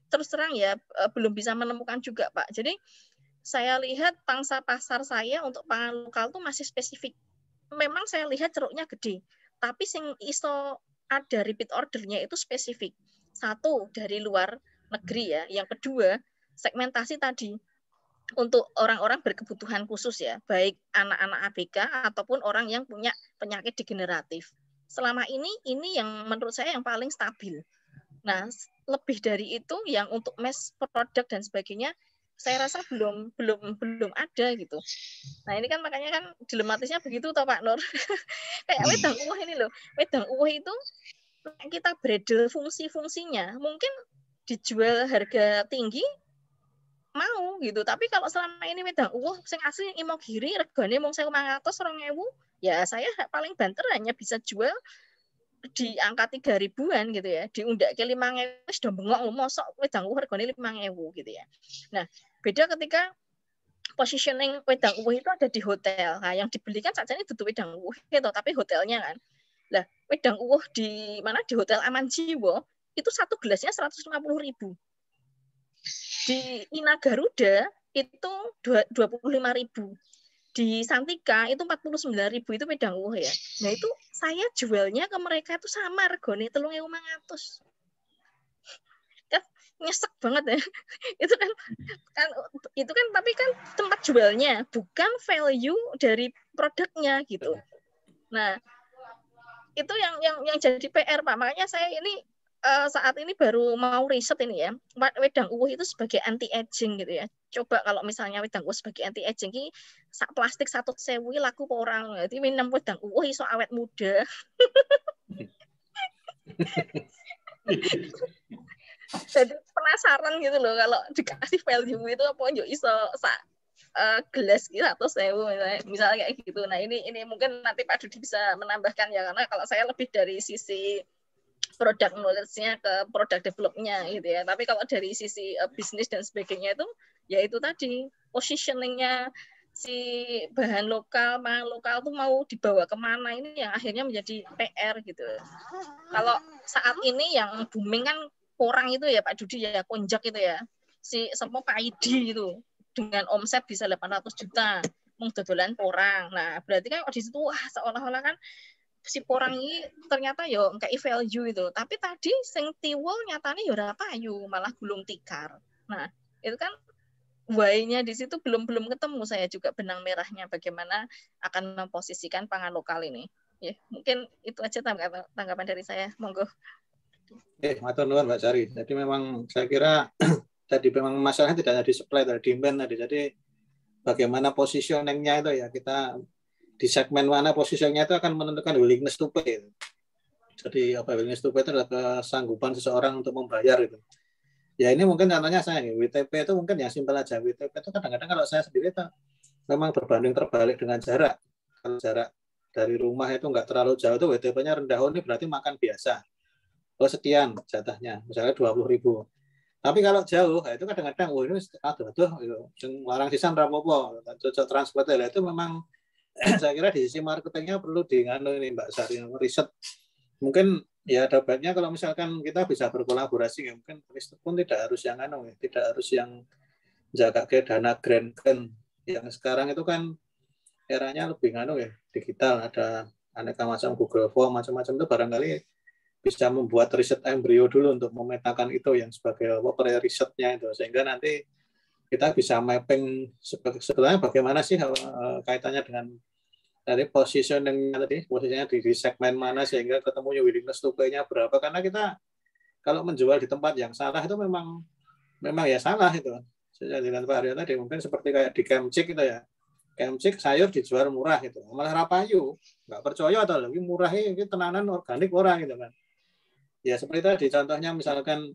terus terang ya belum bisa menemukan juga Pak. Jadi saya lihat pangsa pasar saya untuk pangan lokal tuh masih spesifik. Memang saya lihat ceruknya gede, tapi sing iso ada repeat ordernya itu spesifik. Satu dari luar negeri ya, yang kedua segmentasi tadi untuk orang-orang berkebutuhan khusus ya, baik anak-anak ABK ataupun orang yang punya penyakit degeneratif. Selama ini yang menurut saya yang paling stabil. Nah, lebih dari itu yang untuk mass product dan sebagainya, saya rasa belum ada gitu. Nah, ini kan makanya kan dilematisnya begitu toh Pak Nur. Kayak wedang uwah ini loh. Wedang uwah itu kita bredel fungsi-fungsinya, mungkin dijual harga tinggi mau gitu, tapi kalau selama ini wedang uwuh sing asli Imogiri regane mung 1.500 2.000 ya saya paling banter hanya bisa jual di angka 3.000-an gitu ya, diundake 5.000 wis do bengok mosok wedang uwuh regane 5.000 gitu ya. Nah, beda ketika positioning wedang uwuh itu ada di hotel. Nah, yang dibeli kan sajane dudu wedang uwuh gitu, tapi hotelnya kan. Lah, wedang uwuh di mana di Hotel Aman Jiwo itu satu gelasnya 150.000. Di Ina Garuda itu 25.000. Di Santika itu 49.000 itu wedang uwuh ya. Nah itu saya jualnya ke mereka itu sama regane 3.500. Kan nyesek banget ya. Itu kan tapi kan tempat jualnya bukan value dari produknya gitu. Nah, itu yang jadi PR Pak. Makanya saya ini saat ini baru mau riset ini ya, wedang uwuh itu sebagai anti aging gitu ya. Coba kalau misalnya wedang uwuh sebagai anti aging ini sak plastik 1.000 laku per orang. Jadi minum wedang uwuh iso awet muda. Jadi penasaran gitu loh kalau dikasih value itu apa yo iso sak gelas gitu 1.000 misalnya kayak gitu. Nah ini mungkin nanti Pak Dudi bisa menambahkan ya, karena kalau saya lebih dari sisi product knowledge-nya ke product develop-nya gitu ya. Tapi kalau dari sisi bisnis dan sebagainya itu ya itu tadi positioning-nya si bahan lokal, pangan lokal tuh mau dibawa kemana, ini yang akhirnya menjadi PR gitu. Kalau saat ini yang booming kan porang itu ya Pak Dudi ya, konjak itu ya. Si semua Pak Idi itu dengan omset bisa 800 juta mengdodolan porang. Nah, berarti kan di situ wah seolah-olah kan si porang ini ternyata yo kayak value itu, tapi tadi sing tiwul nyatane yo ora payu, malah gulung tikar. Nah, itu kan why-nya di situ belum ketemu saya juga benang merahnya bagaimana akan memposisikan pangan lokal ini. Ya, mungkin itu aja tanggapan dari saya. Monggo. Matur nuwun Mbak Sari. Jadi memang saya kira tadi memang masalahnya tidak hanya di supply, tapi demand tadi. Jadi bagaimana positioning-nya itu ya, kita di segmen mana posisinya itu akan menentukan willingness to pay. Jadi willingness to pay itu adalah kesanggupan seseorang untuk membayar itu. Ya ini mungkin contohnya saya nih, WTP itu mungkin yang simpel aja. WTP itu kadang-kadang kalau saya sendiri itu memang berbanding terbalik dengan jarak. Kalau jarak dari rumah itu nggak terlalu jauh itu WTP-nya rendah, ini berarti makan biasa. Oh sekian jatahnya, misalnya 20.000. Tapi kalau jauh, itu kadang-kadang, oh ini aduh, larang sisan rapopo, cocok transport itu memang saya kira di sisi marketingnya perlu diinganu ini Mbak Sari, riset. Mungkin ya ada baiknya kalau misalkan kita bisa berkolaborasi, ya mungkin riset pun tidak harus yang tidak harus yang jaga ke dana grant yang sekarang itu kan eranya lebih digital, ada aneka macam Google Form macam-macam itu barangkali bisa membuat riset embrio dulu untuk memetakan itu yang sebagai risetnya itu, sehingga nanti kita bisa mapping sebetulnya bagaimana sih kaitannya dengan dari positioning tadi, posisinya di segmen mana sehingga ketemu willingness to pay-nya berapa, karena kita kalau menjual di tempat yang salah itu memang ya salah itu. Saya dengan Pak Aryo tadi mungkin seperti kayak di Kemcik itu ya. Kemcik sayur dijual murah gitu, malah rapayu, nggak percaya atau lagi murah ini tenanan organik orang gitu kan. Ya seperti tadi contohnya misalkan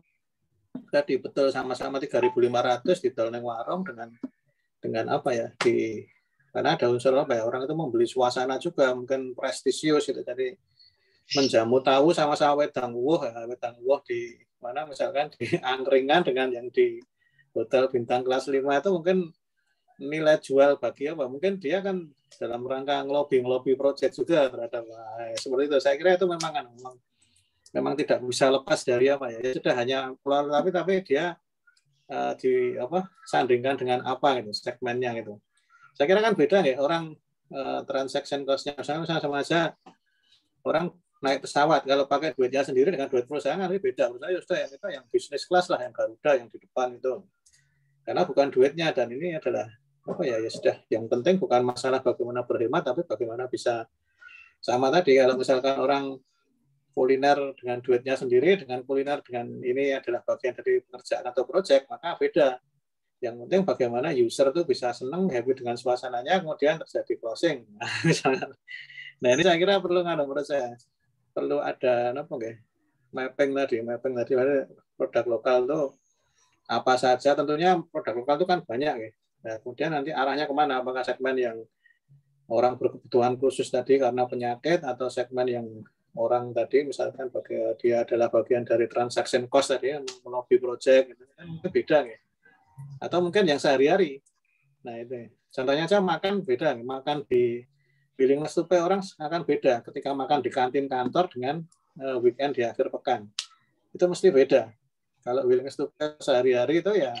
tadi betul sama-sama 3.500 di neng warung dengan apa ya karena ada unsur apa ya, orang itu membeli suasana juga mungkin prestisius gitu, jadi menjamu tahu sama-sama wedang wuh di mana misalkan di angkringan dengan yang di hotel bintang kelas 5 itu mungkin nilai jual bagi apa, mungkin dia kan dalam rangka ngelobi project juga terhadap seperti itu. Saya kira itu memang tidak bisa lepas dari apa ya, sudah hanya keluar tapi dia sandingkan dengan apa gitu segmennya gitu. Saya kira kan beda ya orang transaction cost-nya sama aja orang naik pesawat, kalau pakai duitnya sendiri dengan duit perusahaan kan beda. Menurut saya sudah kita yang bisnis kelas lah, yang Garuda yang di depan itu, karena bukan duitnya, dan ini adalah apa ya sudah, yang penting bukan masalah bagaimana berhemat tapi bagaimana bisa sama tadi. Kalau misalkan orang kuliner dengan duitnya sendiri dengan kuliner dengan ini adalah bagian dari pekerjaan atau project, maka beda. Yang penting bagaimana user itu bisa senang, happy dengan suasananya, kemudian terjadi closing. Nah ini saya kira perlu menurut saya perlu ada mapping tadi produk lokal itu apa saja. Tentunya produk lokal itu kan banyak ya. Nah, kemudian nanti arahnya kemana? Apakah segmen yang orang berkebutuhan khusus tadi karena penyakit, atau segmen yang orang tadi misalkan dia adalah bagian dari transaction cost tadi yang melobi project, gitu kan beda ya. Atau mungkin yang sehari-hari. Nah itu contohnya aja makan beda, makan di willingness to pay orang akan beda ketika makan di kantin kantor dengan weekend di akhir pekan, itu mesti beda. Kalau willingness to pay sehari-hari itu ya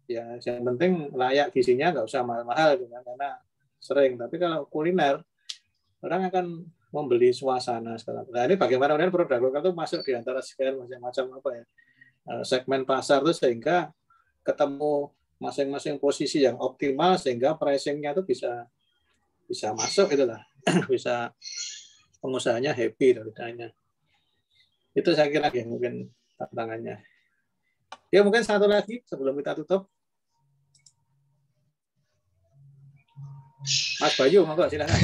yang penting layak gizinya, nggak usah mahal-mahal gitu, karena sering. Tapi kalau kuliner orang akan membeli suasana segala. Nah ini bagaimana kemudian produk lokal itu masuk di antara sekian macam-macam apa ya segmen pasar itu, sehingga ketemu masing-masing posisi yang optimal sehingga pricing-nya itu bisa masuk itulah bisa pengusahanya happy darinya. Itu saya kira ya mungkin tantangannya. Ya mungkin satu lagi sebelum kita tutup. Mas Bayu, monggo silakan.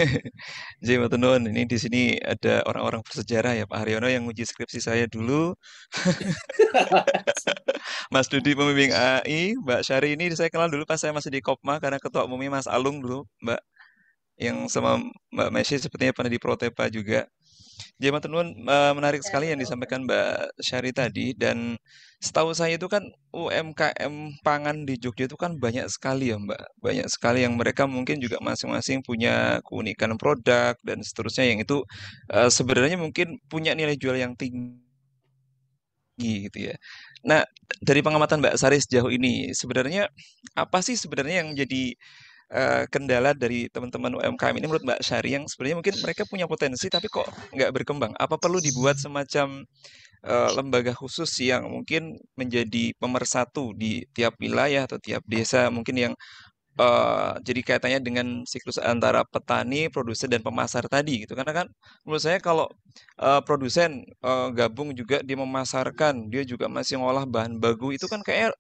Jadi Mbak Tunun, ini di sini ada orang-orang bersejarah ya, Pak Haryono yang uji skripsi saya dulu. Mas Dudi pembimbing AI, Mbak Syari ini saya kenal dulu pas saya masih di Kopma karena ketua umumnya Mas Alung dulu, Mbak. Yang sama Mbak Messi sepertinya pernah di Protepa juga. Jadi Mbak Tunun, menarik sekali yang disampaikan Mbak Syari tadi, dan setahu saya itu kan UMKM pangan di Jogja itu kan banyak sekali ya Mbak, banyak sekali yang mereka mungkin juga masing-masing punya keunikan produk dan seterusnya yang itu sebenarnya mungkin punya nilai jual yang tinggi gitu ya. Nah, dari pengamatan Mbak Syari sejauh ini, sebenarnya apa sih sebenarnya yang menjadi kendala dari teman-teman UMKM ini menurut Mbak Syari yang sebenarnya mungkin mereka punya potensi tapi kok nggak berkembang? Apa perlu dibuat semacam lembaga khusus yang mungkin menjadi pemersatu di tiap wilayah atau tiap desa mungkin yang jadi kaitannya dengan siklus antara petani, produsen dan pemasar tadi gitu. Karena kan menurut saya kalau produsen gabung juga dia memasarkan, dia juga masih ngolah bahan baku, itu kan kayak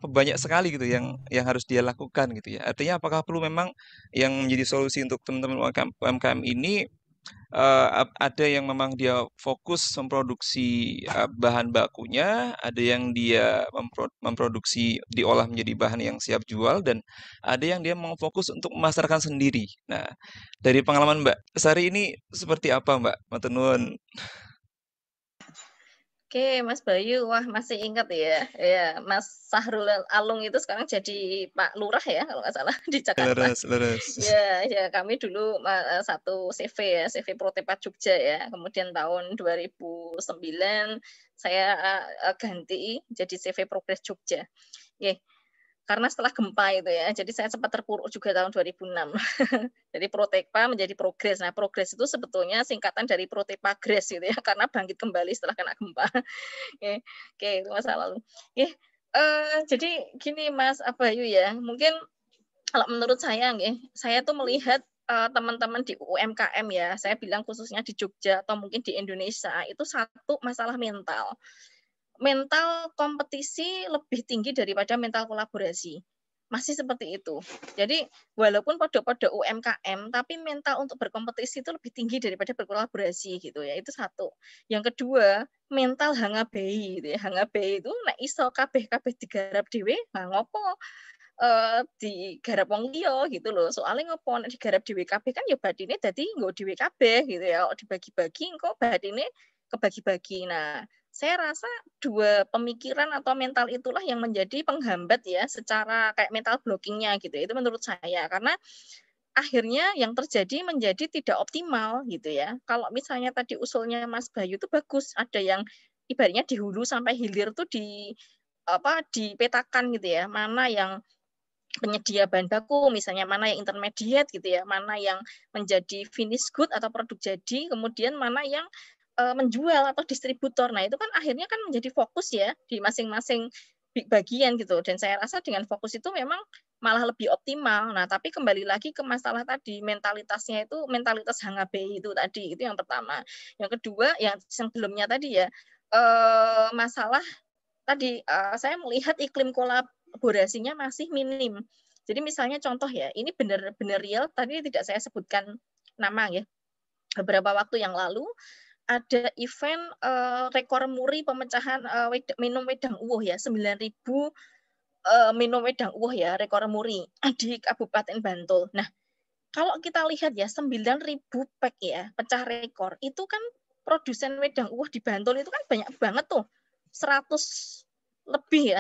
banyak sekali gitu yang harus dia lakukan gitu ya. Artinya apakah perlu memang yang menjadi solusi untuk teman-teman UMKM ini ada yang memang dia fokus memproduksi bahan bakunya, ada yang dia memproduksi diolah menjadi bahan yang siap jual, dan ada yang dia mau fokus untuk memasarkan sendiri. Nah, dari pengalaman Mbak Sari ini seperti apa Mbak? Matur nuwun. Oke, Mas Bayu, wah masih ingat ya, ya Mas Sahrul Alung itu sekarang jadi Pak Lurah ya kalau nggak salah di Jakarta. Lurus. Ya kami dulu satu CV ya, CV Protepa Jogja ya. Kemudian tahun 2009 saya ganti jadi CV Progres Jogja. Oke. Karena setelah gempa itu ya, jadi saya sempat terpuruk juga tahun 2006. Jadi Protepa menjadi Progres. Nah, Progres itu sebetulnya singkatan dari Protepa Gres gitu ya, karena bangkit kembali setelah kena gempa. Oke, itu masa lalu. Jadi gini Mas Abayu ya, mungkin kalau menurut saya tuh melihat teman-teman di UMKM ya, saya bilang khususnya di Jogja atau mungkin di Indonesia, itu satu masalah mental. Mental kompetisi lebih tinggi daripada mental kolaborasi. Masih seperti itu. Jadi walaupun pada UMKM, tapi mental untuk berkompetisi itu lebih tinggi daripada berkolaborasi gitu ya. Itu satu. Yang kedua, mental hangabei gitu ya. Hangabei itu nek iso kabeh-kabeh digarap dhewe, ngopo digarap wong liya gitu loh. Soalnya ngopo nek digarap dhewe kabeh kan ya batine dadi nggo dhewe kabeh gitu ya. Dibagi-bagi engko batine kebagi-bagi. Nah, saya rasa dua pemikiran atau mental itulah yang menjadi penghambat ya secara kayak mental blockingnya gitu. Itu menurut saya karena akhirnya yang terjadi menjadi tidak optimal gitu ya. Kalau misalnya tadi usulnya Mas Bayu itu bagus, ada yang ibaratnya di hulu sampai hilir tuh dipetakan gitu ya. Mana yang penyedia bahan baku, misalnya mana yang intermediate gitu ya, mana yang menjadi finish good atau produk jadi, kemudian mana yang menjual atau distributor. Nah, itu kan akhirnya kan menjadi fokus ya di masing-masing bagian gitu. Dan saya rasa dengan fokus itu memang malah lebih optimal. Nah, tapi kembali lagi ke masalah tadi, mentalitasnya itu mentalitas hangabei itu tadi, itu yang pertama. Yang kedua, yang sebelumnya tadi ya, masalah tadi saya melihat iklim kolaborasinya masih minim. Jadi misalnya contoh ya, ini benar-benar real, tadi tidak saya sebutkan nama ya. Beberapa waktu yang lalu, ada event rekor muri pemecahan minum wedang uwuh ya 9.000 minum wedang uwuh ya rekor muri di Kabupaten Bantul. Nah, kalau kita lihat ya 9.000 pack ya pecah rekor itu kan produsen wedang uwuh di Bantul itu kan banyak banget tuh 100 lebih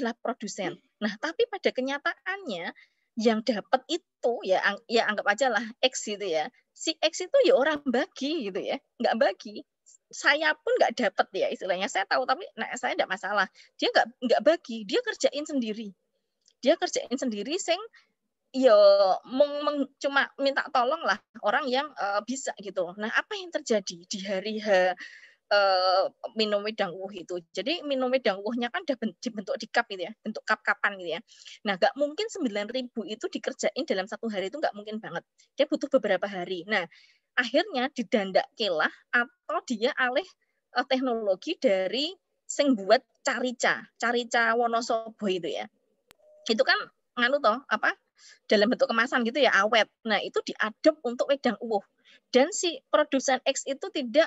lah produsen. Nah, tapi pada kenyataannya yang dapat itu ya anggap aja lah X gitu ya. Si X itu ya orang bagi gitu ya, nggak bagi. Saya pun nggak dapat ya istilahnya. Saya tahu tapi saya nggak masalah. Dia nggak bagi, dia kerjain sendiri. Sing ya cuma minta tolong lah orang yang bisa gitu. Nah, apa yang terjadi di hari minum wedang uwuh itu. Jadi minum wedang uwuhnya kan udah dibentuk di cup gitu ya, bentuk cup-cupan gitu ya. Nah, nggak mungkin 9.000 itu dikerjain dalam satu hari, itu nggak mungkin banget. Dia butuh beberapa hari. Nah, akhirnya didandakelah atau dia alih teknologi dari sing buat Carica Wonosobo itu ya. Itu kan nganu toh apa? Dalam bentuk kemasan gitu ya, awet. Nah, itu diadop untuk wedang uwuh. Dan si produsen X itu tidak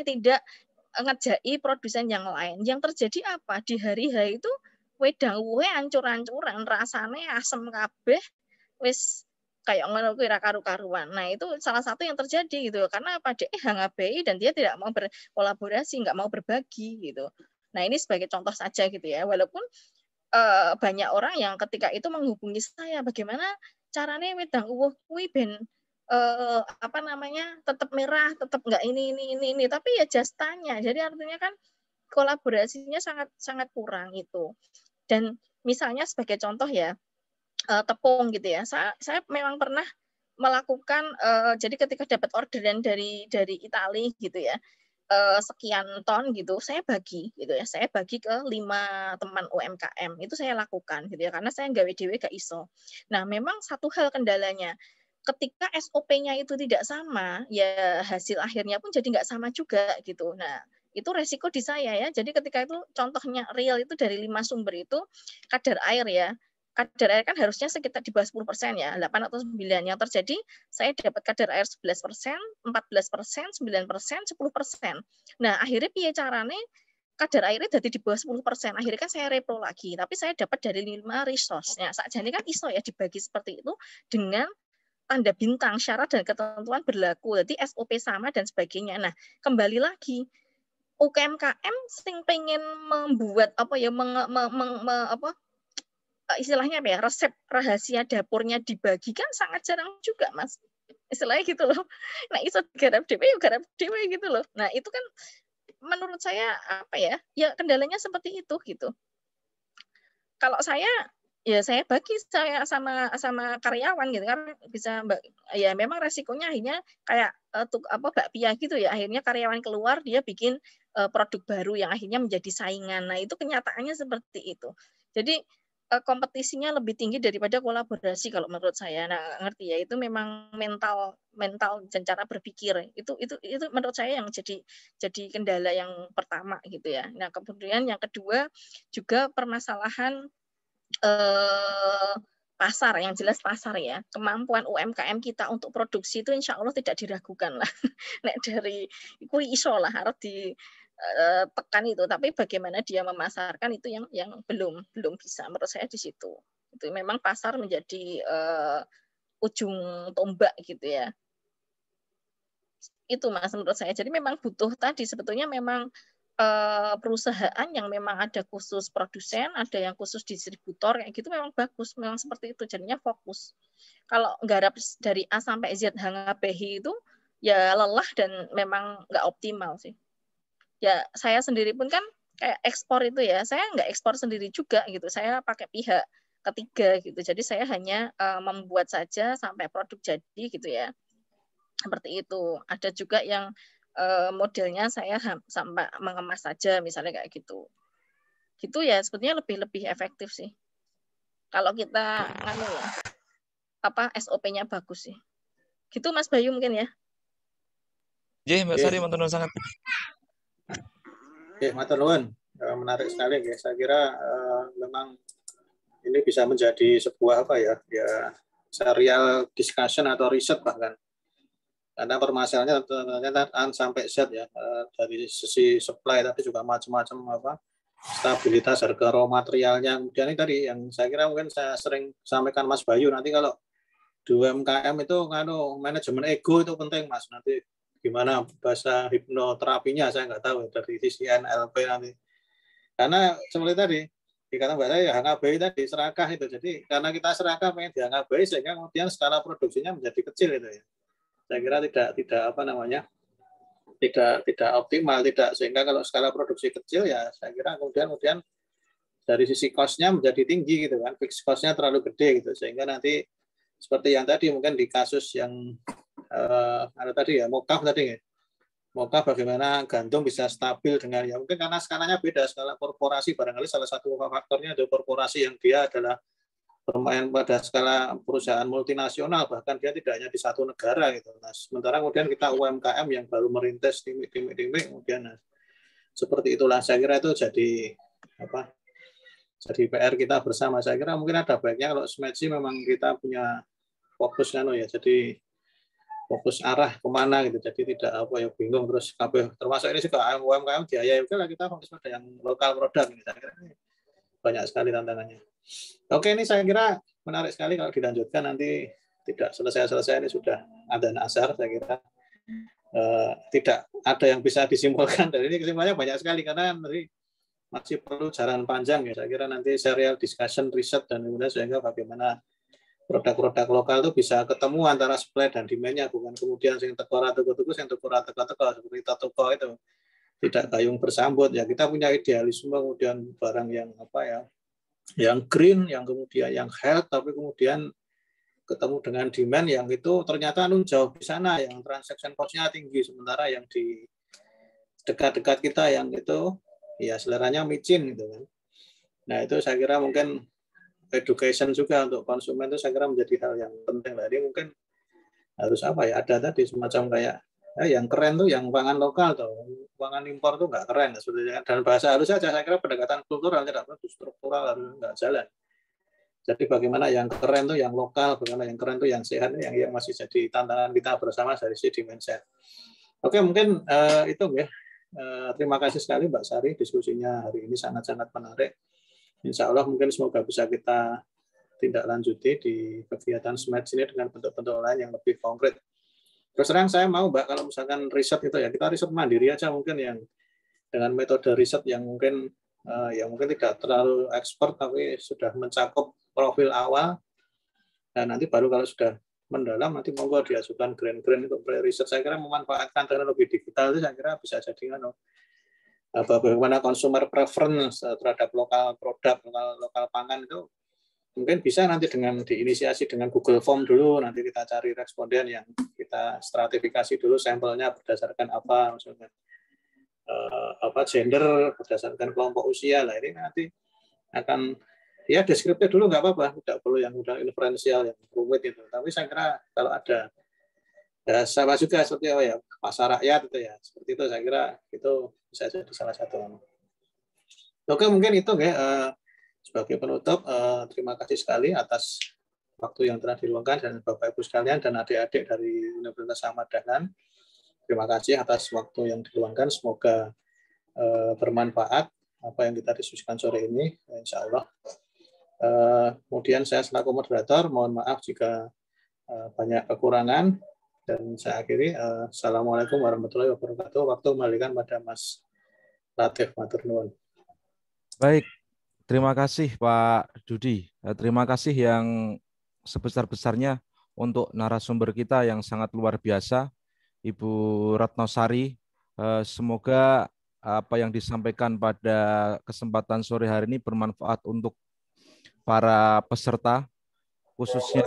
tidak ngejai produsen yang lain. Yang terjadi apa? Di hari H itu wedang uwuhe ancur-ancuran, rasane asem kabeh, wis kayak ngono kuwi ra karu-karuan. Nah, itu salah satu yang terjadi gitu. Karena apa? Dia hangabei dan dia tidak mau berkolaborasi, nggak mau berbagi gitu. Nah, ini sebagai contoh saja gitu ya. Walaupun banyak orang yang ketika itu menghubungi saya, bagaimana caranya wedang uwuh kuwi ben tetap merah, tetap enggak ini, tapi ya just tanya. Jadi artinya kan kolaborasinya sangat kurang itu. Dan misalnya sebagai contoh ya tepung gitu ya. Saya memang pernah melakukan jadi ketika dapat orderan dari Italia gitu ya. Sekian ton gitu, saya bagi gitu ya. Saya bagi ke 5 teman UMKM. Itu saya lakukan gitu ya karena saya gawe dhewe gak iso. Nah, memang satu hal kendalanya ketika SOP-nya itu tidak sama, ya hasil akhirnya pun jadi nggak sama juga gitu. Nah, itu resiko di saya ya. Jadi ketika itu contohnya real itu dari 5 sumber itu kadar air ya. Kadar air kan harusnya sekitar di bawah 10% ya, 8 atau 9. Yang terjadi saya dapat kadar air 11%, 14%, 9%, 10%. Nah, akhirnya piye carane kadar airnya jadi di bawah 10%. Akhirnya kan saya repro lagi, tapi saya dapat dari 5 resource-nya. Sakjane kan iso ya dibagi seperti itu dengan tanda bintang, syarat dan ketentuan berlaku. Jadi SOP sama dan sebagainya. Nah, kembali lagi, UMKM sing pengen membuat apa ya istilahnya apa ya, resep rahasia dapurnya dibagikan sangat jarang juga, Mas. Istilahnya gitu loh. Nah, iso garap dhewe gitu loh. Nah, itu kan menurut saya apa ya? Ya kendalanya seperti itu gitu. Kalau saya ya saya bagi saya sama karyawan gitu kan bisa ya memang resikonya akhirnya kayak bakpia gitu ya, akhirnya karyawan keluar dia bikin produk baru yang akhirnya menjadi saingan. Nah, itu kenyataannya seperti itu. Jadi kompetisinya lebih tinggi daripada kolaborasi kalau menurut saya. Nah, ngerti ya, itu memang mental dan cara berpikir itu menurut saya yang jadi kendala yang pertama gitu ya. Nah, kemudian yang kedua juga permasalahan pasar, yang jelas pasar ya. Kemampuan UMKM kita untuk produksi itu insya Allah tidak diragukan lah. Nek dari itu iso lah harus ditekan itu, tapi bagaimana dia memasarkan itu yang belum bisa menurut saya di situ. Itu memang pasar menjadi ujung tombak gitu ya. Itu Mas menurut saya. Jadi memang butuh tadi sebetulnya memang perusahaan yang memang ada khusus produsen, ada yang khusus distributor, kayak gitu memang bagus, memang seperti itu, jadinya fokus. Kalau garap dari A sampai Z HBHI itu ya lelah dan memang nggak optimal sih. Ya saya sendiri pun kan kayak ekspor itu ya, saya nggak ekspor sendiri juga gitu, saya pakai pihak ketiga gitu, jadi saya hanya membuat saja sampai produk jadi gitu ya, seperti itu. Ada juga yang modelnya saya sampai mengemas saja misalnya kayak gitu ya, sebetulnya lebih efektif sih kalau kita SOP-nya bagus sih gitu, Mas Bayu mungkin ya. Mbak Sari matur nuwun sangat. Matur nuwun, menarik sekali ya. Saya kira memang ini bisa menjadi sebuah serial discussion atau riset bahkan. Karena permasalahannya ternyata sampai Z ya, dari sisi supply tapi juga macam-macam stabilitas harga raw materialnya. Kemudian ini tadi yang saya kira mungkin saya sering sampaikan Mas Bayu, nanti kalau di UMKM itu manajemen ego itu penting Mas. Nanti gimana bahasa hipnoterapinya saya nggak tahu dari sisi NLP nanti. Karena seperti tadi dikatakan Mbak saya HKBI tadi serakah itu. Jadi karena kita serakah pengen di HKBI sehingga kemudian skala produksinya menjadi kecil itu ya. Saya kira tidak optimal, sehingga kalau skala produksi kecil ya saya kira kemudian dari sisi cost-nya menjadi tinggi gitu kan, fixed cost-nya terlalu gede gitu, sehingga nanti seperti yang tadi mungkin di kasus yang ada tadi ya Mokaf tadi ya, Mokaf bagaimana gandum bisa stabil dengan ya mungkin karena skalanya beda, skala korporasi barangkali salah satu faktornya ada korporasi yang dia adalah bermain pada skala perusahaan multinasional, bahkan dia tidak hanya di satu negara gitu. Nah, sementara kemudian kita UMKM yang baru merintis timik-timik kemudian seperti itulah, saya kira itu jadi PR kita bersama. Saya kira mungkin ada baiknya kalau Smetsi memang kita punya fokus jadi fokus arah kemana gitu, jadi tidak bingung terus termasuk ini juga UMKM di IAIF kita fokus pada yang lokal produk ini. Saya kira ini banyak sekali tantangannya. Oke, ini saya kira menarik sekali kalau dilanjutkan, nanti tidak selesai ini sudah adzan asar. Saya kira tidak ada yang bisa disimpulkan dari ini, kesimpulannya banyak sekali karena nanti masih perlu jalan panjang ya. Saya kira nanti serial discussion, riset dan kemudian sehingga bagaimana produk-produk lokal itu bisa ketemu antara supply dan demand-nya, bukan kemudian yang teko-teko seperti toko itu tidak gayung bersambut ya. Kita punya idealisme kemudian barang yang green, yang kemudian yang health, tapi kemudian ketemu dengan demand yang itu ternyata jauh di sana, yang transaction cost-nya tinggi, sementara yang di dekat-dekat kita yang itu ya seleranya micin gitu kan. Nah itu saya kira mungkin education juga untuk konsumen itu saya kira menjadi hal yang penting. Jadi mungkin harus ada tadi semacam kayak yang keren tuh yang pangan lokal tuh, pangan impor tuh nggak keren sebetulnya. Dan bahasa halus saja saya kira pendekatan kultural tidak perlu struktural, harus nggak jalan. Jadi bagaimana yang keren tuh yang lokal, bagaimana yang keren tuh yang sehat, yang masih jadi tantangan kita bersama dari sisi mindset. Oke, mungkin itu ya. Terima kasih sekali Mbak Sari, diskusinya hari ini sangat-sangat menarik. Insya Allah mungkin semoga bisa kita tindak lanjuti di kegiatan SMART ini dengan bentuk-bentuk lain yang lebih konkret. Terus terang saya mau Mbak, kalau misalkan riset itu ya kita riset mandiri aja mungkin yang dengan metode riset yang mungkin tidak terlalu expert tapi sudah mencakup profil awal, dan nanti baru kalau sudah mendalam nanti monggo diajukan grant untuk pre-riset. Saya kira memanfaatkan teknologi digital itu saya kira bisa jadi bagaimana consumer preference terhadap lokal produk, lokal pangan itu mungkin bisa nanti dengan diinisiasi dengan Google Form dulu, nanti kita cari responden yang kita stratifikasi dulu sampelnya berdasarkan apa, maksudnya gender, berdasarkan kelompok usia. Lah ini nanti akan ya deskriptif dulu nggak apa-apa, tidak perlu yang udah inferensial yang rumit itu. Tapi saya kira kalau ada sama juga seperti pasar rakyat itu ya, seperti itu saya kira itu bisa jadi salah satu. Oke, mungkin itu ya. Sebagai penutup, terima kasih sekali atas waktu yang telah diluangkan, dan Bapak Ibu sekalian dan adik-adik dari Universitas Ahmad Dahlan. Terima kasih atas waktu yang diluangkan. Semoga bermanfaat apa yang kita diskusikan sore ini, insya Allah. Kemudian saya selaku moderator, mohon maaf jika banyak kekurangan, dan saya akhiri. Assalamualaikum warahmatullahi wabarakatuh. Waktu kembalikan pada Mas Latif, matur nuwun. Baik. Terima kasih Pak Dudi. Terima kasih yang sebesar-besarnya untuk narasumber kita yang sangat luar biasa, Ibu Ratno Sari. Semoga apa yang disampaikan pada kesempatan sore hari ini bermanfaat untuk para peserta khususnya,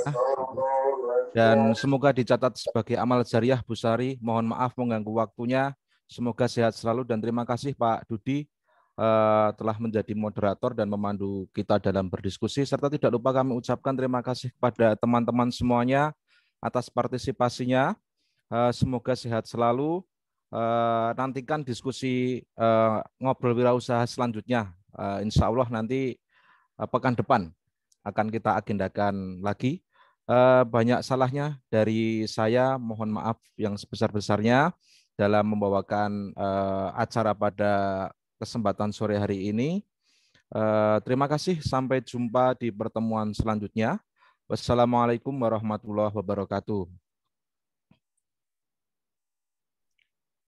dan semoga dicatat sebagai amal jariah Bu Sari. Mohon maaf mengganggu waktunya. Semoga sehat selalu, dan terima kasih Pak Dudi telah menjadi moderator dan memandu kita dalam berdiskusi, serta tidak lupa kami ucapkan terima kasih kepada teman-teman semuanya atas partisipasinya. Semoga sehat selalu. Nantikan diskusi ngobrol wirausaha selanjutnya. Insya Allah nanti pekan depan akan kita agendakan lagi. Banyak salahnya dari saya, mohon maaf yang sebesar-besarnya dalam membawakan acara pada kesempatan sore hari ini. Terima kasih, sampai jumpa di pertemuan selanjutnya. Wassalamualaikum warahmatullahi wabarakatuh.